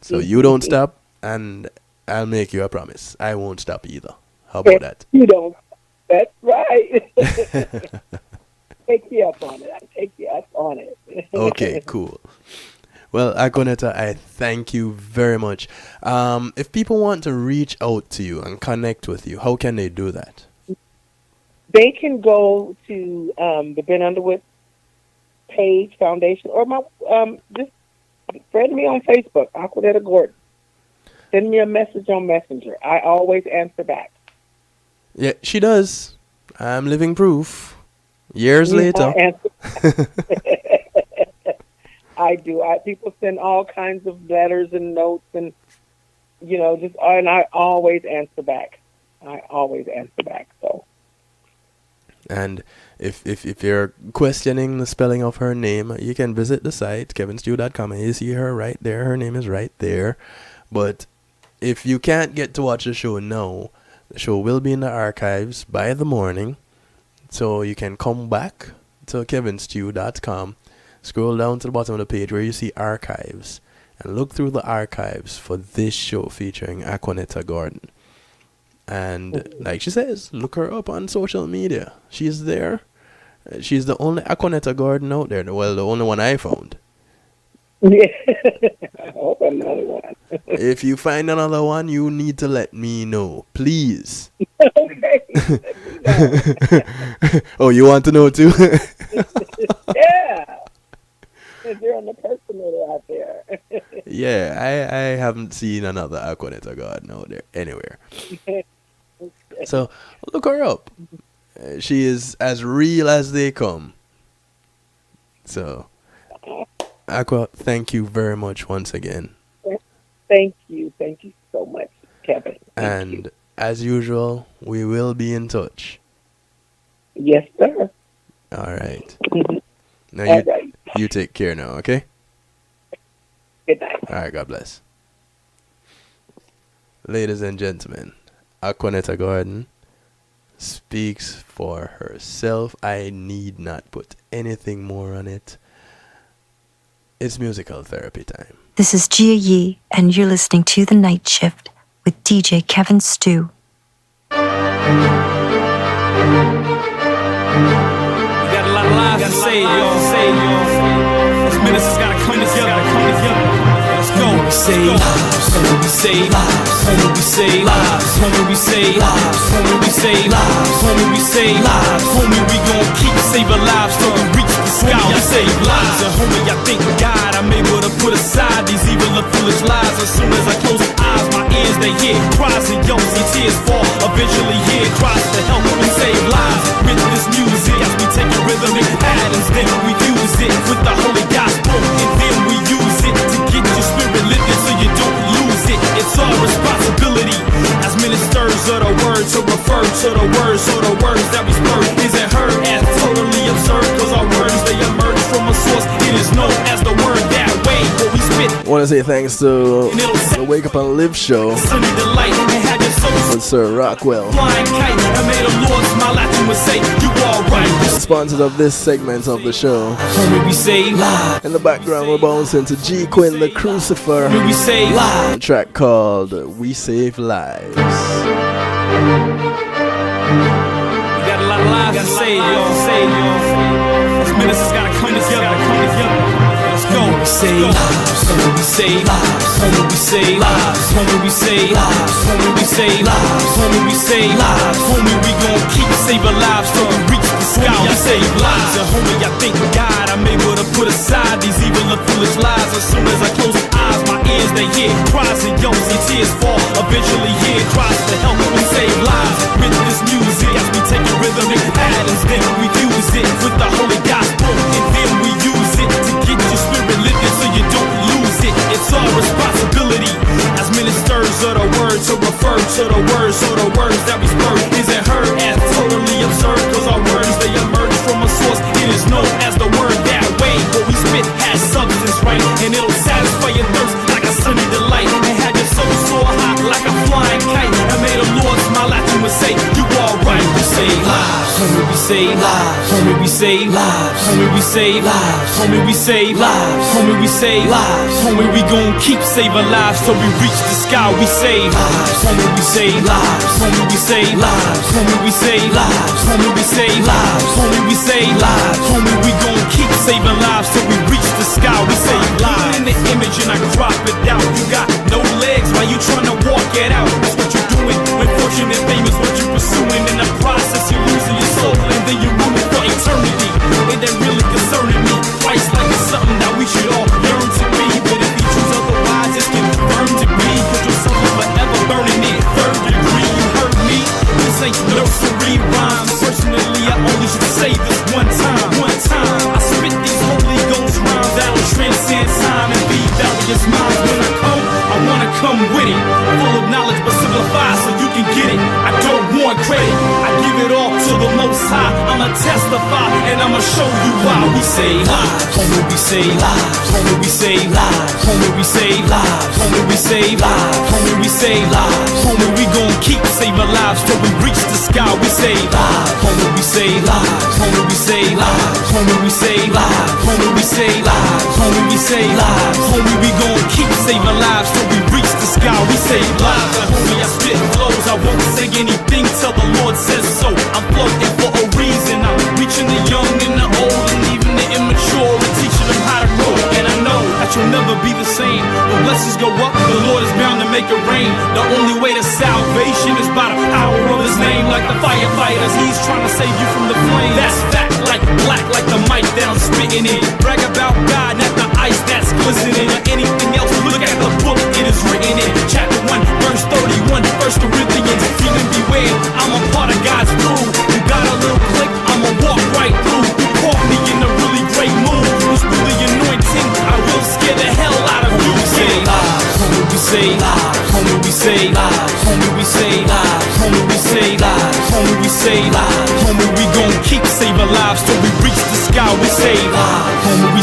So you don't stop, and I'll make you a promise. I won't stop either. How about that? You don't. That's right. Take you up on it. I take you up on it. Okay, cool. Well, Aquanetta, I thank you very much. If people want to reach out to you and connect with you, how can they do that? They can go to the Ben Underwood page, foundation, or my just friend me on Facebook, Aquanetta Gordon. Send me a message on Messenger. I always answer back. Yeah, she does. I'm living proof. Years later. I do. People send all kinds of letters and notes, and you know, and I always answer back. So. And if you're questioning the spelling of her name, you can visit the site kevinstew.com, and you see her right there. Her name is right there. But if you can't get to watch the show now, the show will be in the archives by the morning. So you can come back to kevinstew.com, scroll down to the bottom of the page where you see archives, and look through the archives for this show featuring Aquanetta Gordon. And like she says, look her up on social media. She's there. She's the only Aquanetta Gordon out there. Well, the only one I found. Yeah. I hope another one. If you find another one, you need to let me know, please. Okay. Oh, you want to know too? Yeah. Because you're on the personal out there. Yeah, I haven't seen another Aquanetta Gordon out there anywhere. So look her up. She is as real as they come. So, Aqua, thank you very much once again. Thank you so much, Kevin. And as usual, we will be in touch. Yes, sir. All right. Mm-hmm. Now you take care now, okay? Good night. All right, God bless. Ladies and gentlemen, Aquanetta Gordon speaks for herself. I need not put anything more on it. It's musical therapy time. This is Gia Yee, and you're listening to The Night Shift with DJ Kevin Stew. We got a lot of lives to save, y'all. These ministers gotta come together. Let's go. We save lives, homie, we save lives, homie, we save lives, homie, we save lives, homie, we save lives, homie, we save lives, homie, we gon' keep saving lives till we reach the sky. I save lives, and homie, I thank God I'm able to put aside these evil and foolish lies. As soon as I close my eyes, my ears they hear cries and yells and tears fall. Eventually hear cries to help and save lives with this music. As we take a rhythmic patterns, then we use it with the holy gospel, and then we use it to get your spirit lifted so you don't lose it. It's our responsibility as ministers of the word to refer to the words, so the words that we spur isn't heard as totally absurd, cause our words they emerge from a source. It is known as the word that way, but we spit. I want to say thanks to the Wake Up and Live show with Sir Rockwell, flying kite and made a Lord smile at you and say you all right. sponsored of this segment of the show. Homie, we save lives. In the background we're bouncing to G Quinn the Crucifer, Homie, we save lives. a track called We Save Lives. We got a lot of lives to save, y'all. These ministers gotta come together. Let's go. We save lives, homie, we save lives, homie, we save lives, homie, we save lives, homie, we save lives, homie, we save lives, homie, we gon' keep saving lives till we reach the sky. We save lives, and homie, I thank God I'm able to put aside these evil and foolish lies. As soon as I close my eyes, my ears they hear cries and yells and tears fall. Eventually hear cries to help and save lives with this music. As we take your rhythmic patterns, then we use it with the holy gospel, and then we use it to get your spirit lifted so you don't lose it. It's our responsibility as ministers of the word to refer to the words, so the words that we spur isn't heard as totally absurd, cause our words they emerge from a source. It is known as the word that way, what we spit has substance, right? And it'll satisfy your thirst like a sunny delight, and have your soul soar high like a flying kite, and made the Lord smile at you and say you all right. We save lives, homie, we save lives, homie, we save lives, homie, we save lives, homie, we save lives, homie, we save lives, homie, we gon' keep saving lives till we reach the sky. We save lives, homie, we save lives, homie, we save lives, homie, we save lives, homie, we save lives, homie, we save lives, homie, we gon' keep saving lives till we reach the sky. We save lives. In the image and I crop it out. You got no legs, why you tryna walk it out? That's what you're doing when fortune and fame is what you're pursuing. In the process you're losing your soul and then you're ruined for eternity. It ain't really concerning me. Christ like it's something that we should all yearn to be, but if you choose otherwise it's confirmed to be. Put yourself on forever burning it. Third degree, you heard me. This ain't nursery rhymes. Personally I only should say this one time. I spit these Holy Ghost rhymes that'll transcend time and be various minds. When I come, I wanna come with it, full of knowledge but simplified so you can get it. I don't want credit, I give it all to the Most High. I'ma testify and I'ma show you why. We save lives, homie, we save lives, homie, we save lives, homie, we save lives, homie, we save lives, homie, we save lives, homie, we gon' keep saving lives till we reach the sky. We save lives, homie, we save lives, homie, we save lives, homie, we save lives, homie, we save lives, homie, we save lives, homie, we gon' keep saving lives till we reach the sky. We save lives, and homie, I spit flows. I won't say anything till the Lord says so. I'm floating for a reason. I'm reaching the young and the old and even the immature and teaching them how to grow. And I know that you'll never be the same. When blessings go up, the Lord is bound to make it rain. The only way to salvation is by the power of His name. Like the firefighters, He's trying to save you from the flames. That's fact, like black, like the mic that I'm spitting in. Brag about God, not the ice that's glistening or anything else. Look at the book, it is written in chapter 1, verse 31, 1 Corinthians. Feeling beware, I'm a part of God's crew. You got a little click, I'ma walk right through. You caught me in a really great mood. It's through the anointing, I will scare the hell out of you. Save lives, homie, we save lives, homie, we save lives, homie, we save lives, homie, we save lives, homie, we save lives, homie, we gon' keep saving lives till we reach the sky. We save lives, homie, we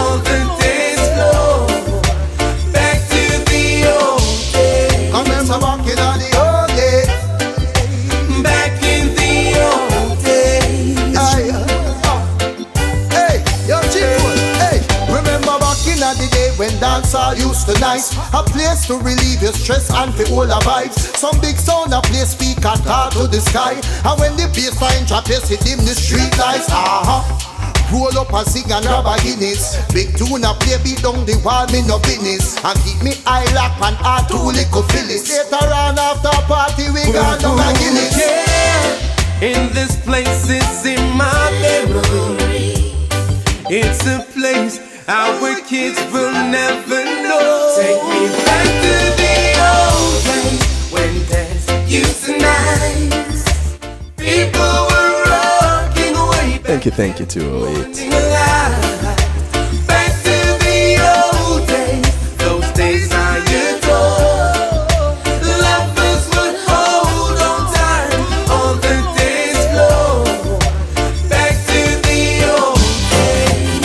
car used to nice. A place to relieve your stress and feel all the vibes. Some big sound a play speaker talk to the sky. And when the bassline drop, you see dim the street lights. Roll up and sing and grab a Guinness. Big tune a play beat down the wall, me no business. And keep me eye lock and heart to little Phyllis. Later on after party we got down a Guinness. In this place, it's in my memory. It's a place our kids will never know. Take me back to the old days when dance used to nice. People were rocking away. Thank you, 208. Back to the old days, those days I adore. Lovers would hold on tight on the dance floor. Back to the old days.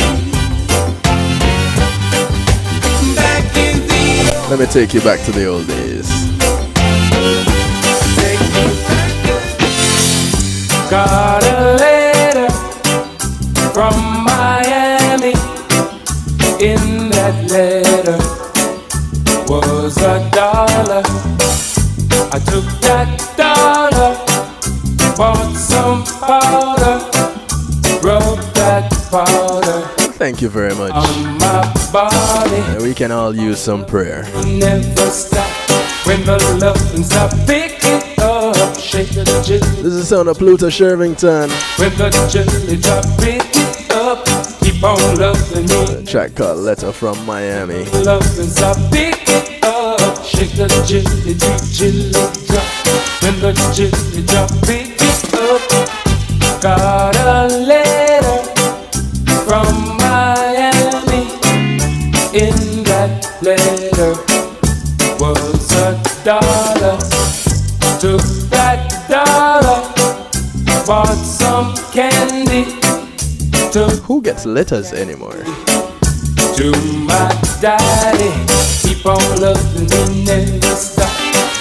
Back in the old. Let me take you back to the old days. Got a letter from Miami. In that letter was $1. I took that dollar, bought some powder, rubbed that powder. Thank you very much. On my body. We can all use some prayer. Never stop when the love stop picking up, shake the jitty. This is the sound of Pluto Shervington. When the jitty drop, pick it up, keep on loving me. A track called Letter from Miami. Love and stop, pick it up, shake the jitty drop. When the jitty drop, pick it up. Got a letter from Miami. In that letter was $1. Took that dollar, bought some candy. Who gets letters anymore? To my daddy, keep on loving me, never stop.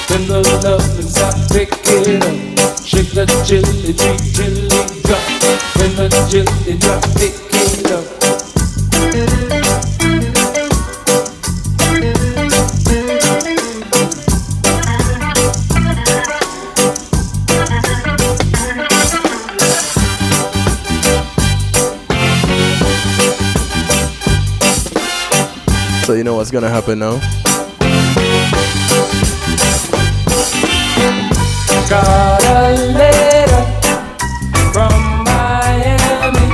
When the love and stop, pick it up. Shake the chili drop. When the chili drop, pick it up. So you know what's gonna happen now? Got a letter from Miami.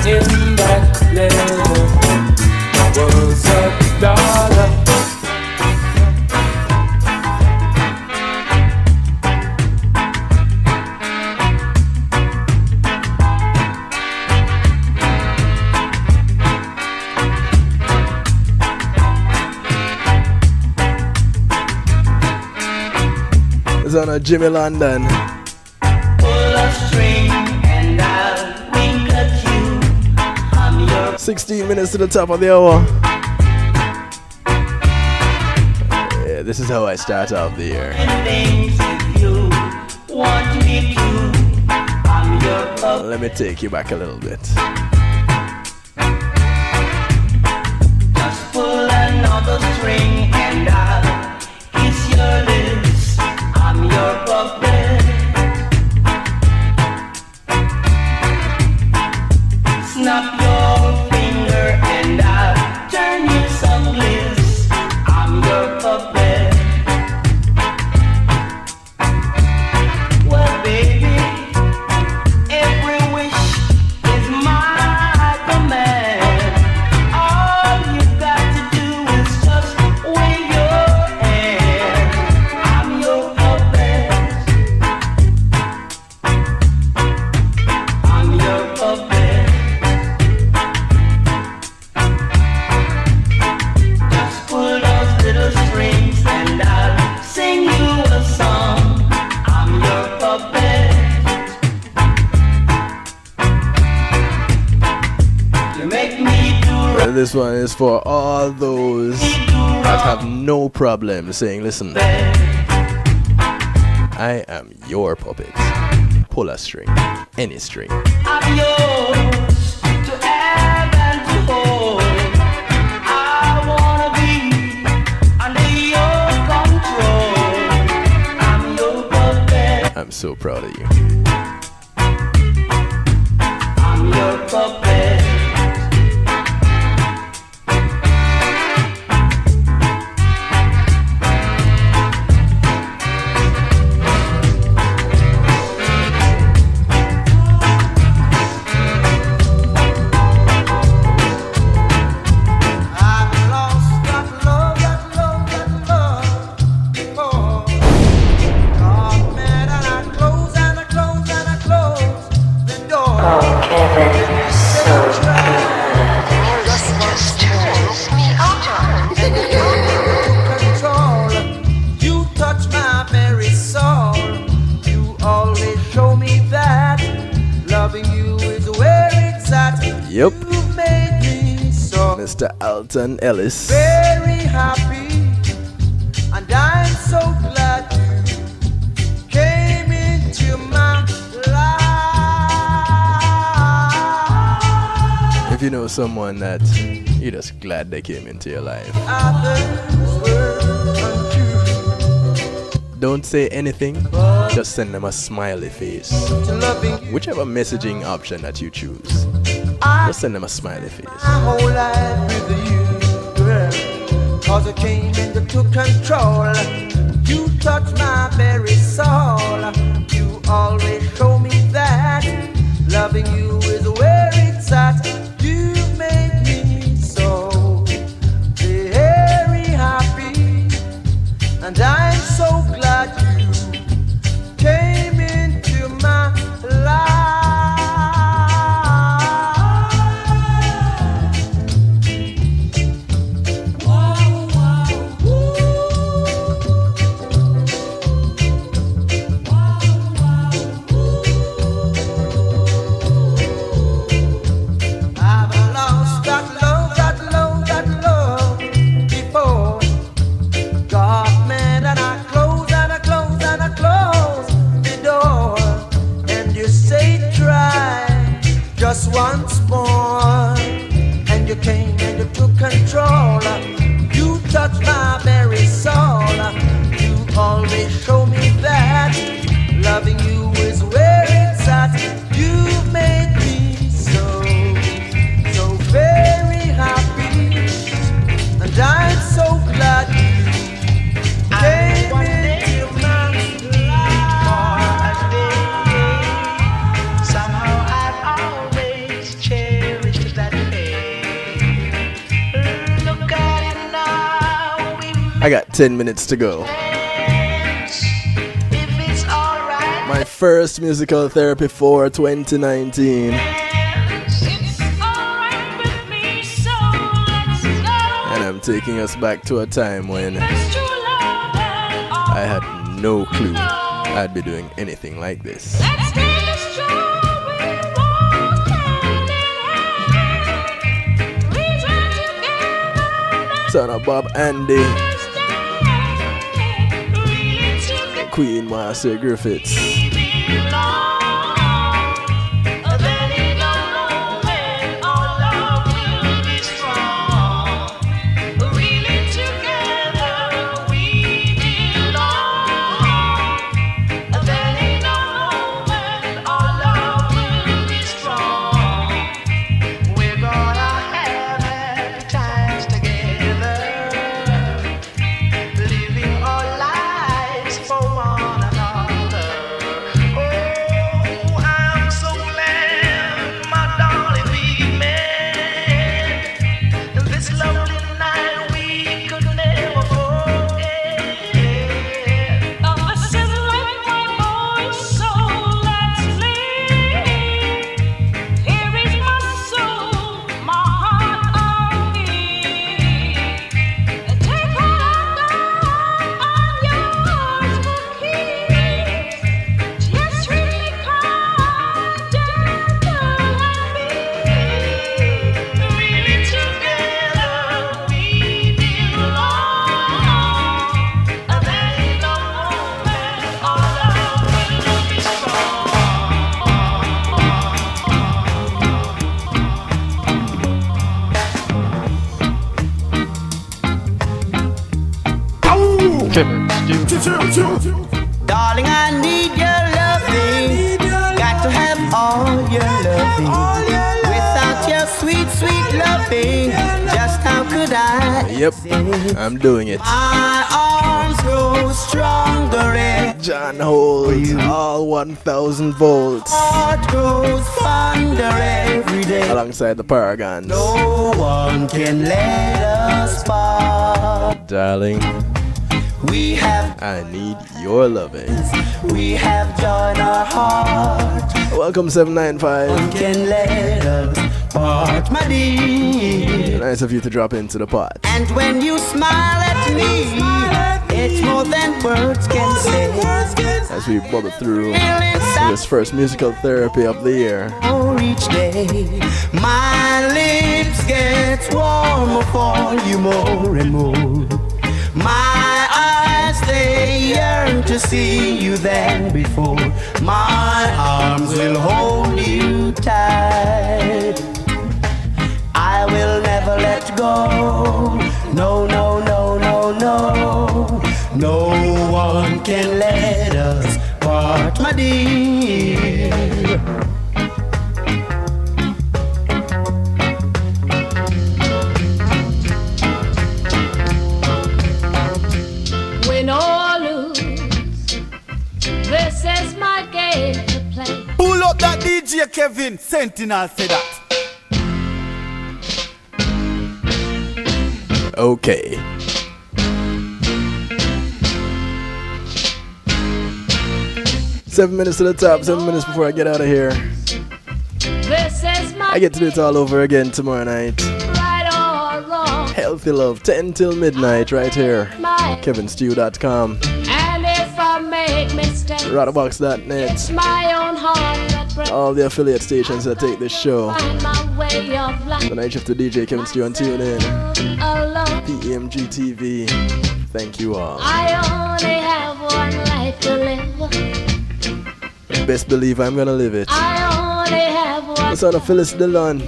In that letter was $1. It's on a Jimmy London. Pull a string and I'll wink at you. I'm your 16 minutes to the top of the hour. Yeah, this is how I start off the year. things if you want me to. I'm your puppet. Let me take you back a little bit. Just pull another string and I'll kiss your lips. I'm your puppet. Snap your finger and I'll turn you some bliss. I'm your puppet. Well, baby, every wish is my command. All you got to do is just wave your hand. I'm your puppet. I'm your puppet. Just pull those little strings and I'll sing you a song. I'm your puppet. You make me do And this one is for all those that have no problem saying, listen, I am your puppet. Pull a string, any string. I'm yours to have and to hold. I wanna be I'm so proud of you. I'm your puppet. Yep. Mr. Alton Ellis. Very happy, and I'm so glad you came into my life. If you know someone that you're just glad they came into your life, don't say anything, just send them a smiley face. Whichever messaging option that you choose, just send them a smiley face. My whole life with you, girl, 'cause you came and you took control. You touched my very soul. You always show me that loving you is where it's at. You make me so very happy, and I'm so glad you came into my life. Just once more, and you came and you took control. You touched my very soul. You always show me that loving you is where it's at. You made me so very happy, and I'm so glad you came into my life. Somehow I've always cherished that day. Look at it now. I got 10 minutes to go. My first musical therapy for 2019. And I'm taking us back to a time when I had no clue I'd be doing anything like this. Son of Bob Andy, Queen Master Griffiths. Darling, I need your love. Yep, I'm doing it. My arms grow stronger. John holds all 1,000 volts. Heart grows fonder every day. Alongside the Paragons. No one can let us part. Darling, I need your loving. We have joined our heart. Welcome 795. One can let us part, my dear. Nice of you to drop into the pot. And when you smile at me, it's more than words can say. As we bubble through this first musical therapy of the year. Each day, my lips get warmer for you more and more. My eyes, they yearn to see you than before. My arms will hold you tight. I will never let go. No, no, no, no, no. No one can let us part, my dear. Win or lose, this is my game to play. Pull up that DJ Kevin, Sentinel say that. Okay. Seven minutes to the top, 7 minutes before I get out of here. This is my I get to do it all over again tomorrow night. right or wrong. Healthy Love, 10 till midnight, right here. KevinStew.com, And if I make mistakes, Rotterbox.net, it's my own heart that breaks. all the affiliate stations that take this show. Find my way of life The Night Shift to DJ Kevin Stew and tune in. alone. PEMG TV. Thank you all. I only have one life to live. Best believe I'm gonna live it. I only have one. The son of Phyllis Dillon.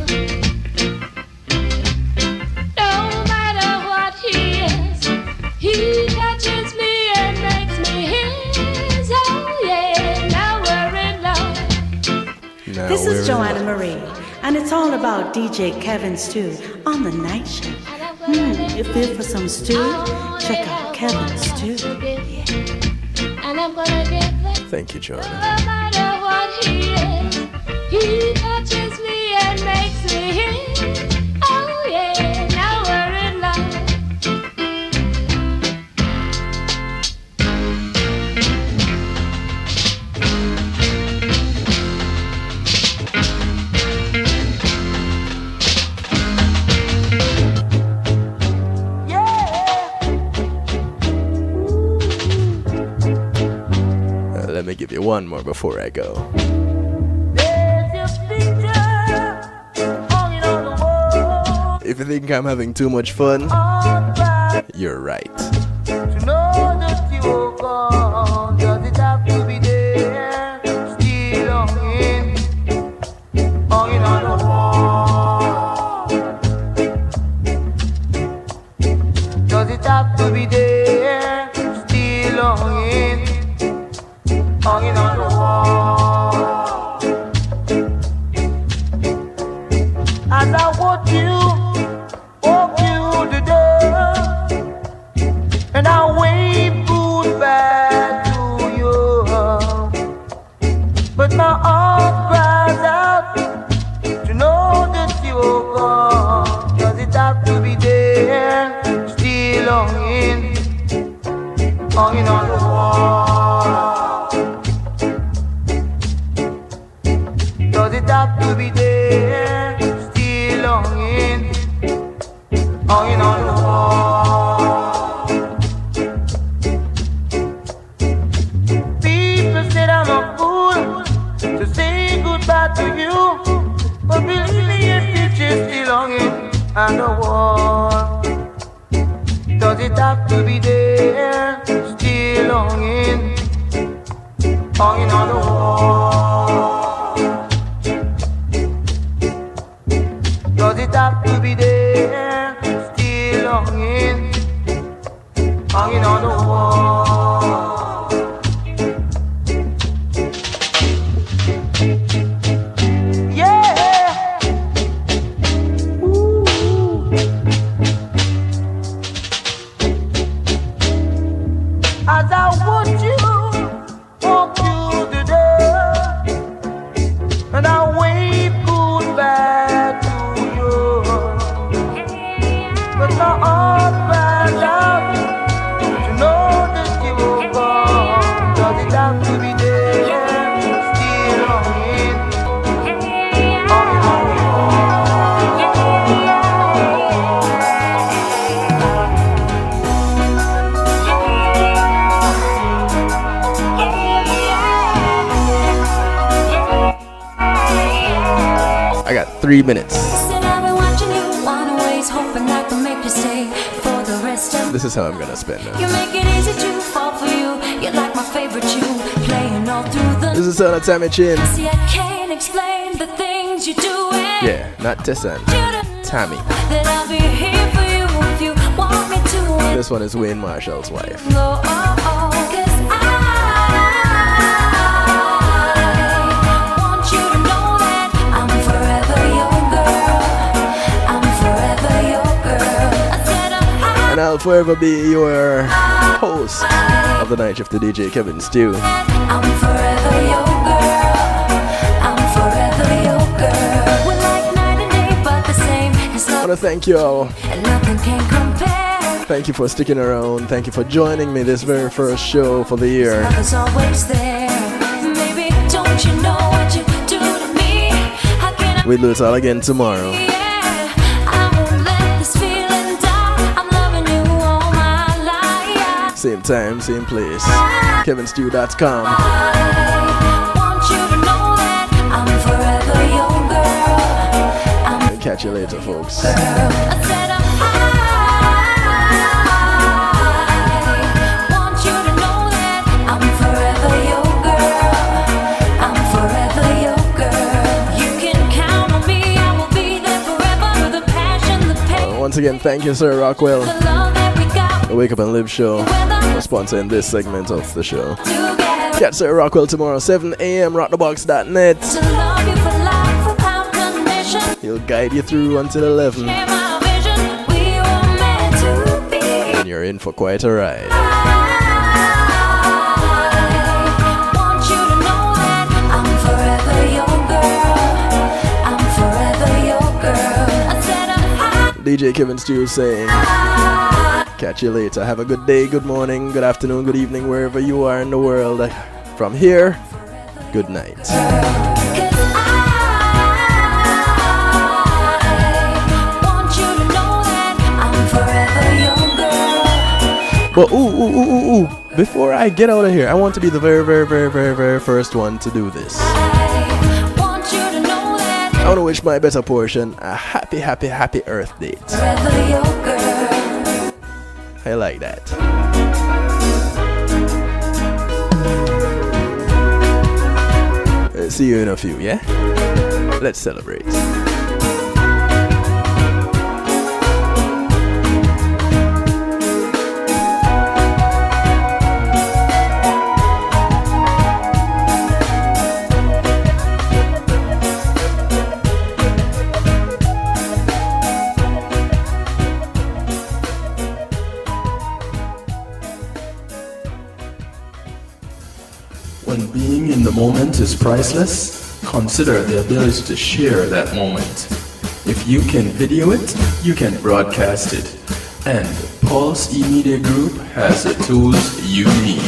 No matter what he is, he touches me and makes me his. Oh yeah, now we're in love. This is Joanna Marie, and it's all about DJ Kevin Stew on the night shift. You feel for some stew? Check out Kevin Stew. And I'm gonna give it. Thank you, Joanna. No matter what he is, he touches me and makes me his. Oh yeah, now we're in love. Let me give you one more before I go. If you think I'm having too much fun, you're right. To know that you are gone, does it have to be there? Still hanging on the wall. Does it have to be there? Still hanging on the wall. As I watch you walk you the door, and I wave goodbye to you, but my heart cries out to know that you are gone. Does it have to be there? Still hanging on the wall. Does it have to be there? Still hanging on the wall. People said I'm a fool to say goodbye to you, but believe me, your future's still hanging on the wall. Does it have to be there? Still hanging on the wall. Does it have to be there? Still hanging on the wall. Yeah. Ooh. I got 3 minutes. Said I've been watching you, always hoping I can make you stay for the rest of. This is how I'm gonna spend it. You make it easy to fall for you. You're like my favorite you, playing all through the. This is how Tammy Chin. See, I can't explain the things you do. Yeah, not Tessan. Tammy. That I'll be here for you if you want me to. This one is Wayne Marshall's wife. Oh, oh, oh, 'cause I want you to know that I'm forever your girl. I'm forever your girl. I said And I'll forever be your host of the night shift, the DJ Kevin Stew. I'm forever your girl. I'm forever your girl. We're like night and day, but the same. It's I want to thank you all. and nothing can compare. Thank you for sticking around. Thank you for joining me this very first show for the year. Love is always there. Maybe don't you know what you do to me? How can I? We'll do it all again tomorrow. I won't let this feeling die. I'm loving you all my life. Same time, same place. KevinStew.com. Want you to know that I'm forever your girl. And catch you later, folks. I said want you to know that I'm forever your girl. I'm forever your girl. You can count on me. I will be there forever. The passion, the pain, Once again, thank you, Sir Rockwell. the love that we got. The Wake Up and Live show for sponsoring this segment of the show. Catch Sir Rockwell tomorrow, 7 a.m. rockthebox.net. To love you for life without condition. He'll guide you through until 11. Share my vision. We were meant to be. And you're in for quite a ride. Want you to know that I'm forever your girl. I'm forever your girl. I said DJ Kevin Stew saying, catch you later. Have a good day, good morning, good afternoon, good evening, wherever you are in the world. From here, good night. want you to know that I'm forever your girl. But ooh. Before I get out of here, I want to be the very first one to do this. Want you to know that I want to wish my better portion a happy Earth Day. forever your girl. I like that. See you in a few, yeah? Let's celebrate. When being in the moment is priceless, consider the ability to share that moment. If you can video it, you can broadcast it. And Pulse E-Media Group has the tools you need.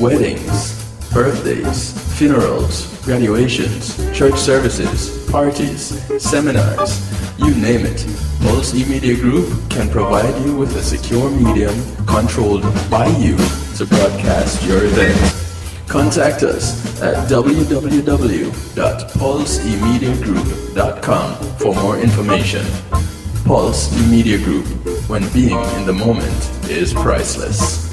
Weddings, birthdays, funerals, graduations, church services, parties, seminars, you name it. Pulse E-Media Group can provide you with a secure medium controlled by you to broadcast your event. Contact us at www.pulsemediagroup.com for more information. Pulse E-Media Group, when being in the moment is priceless.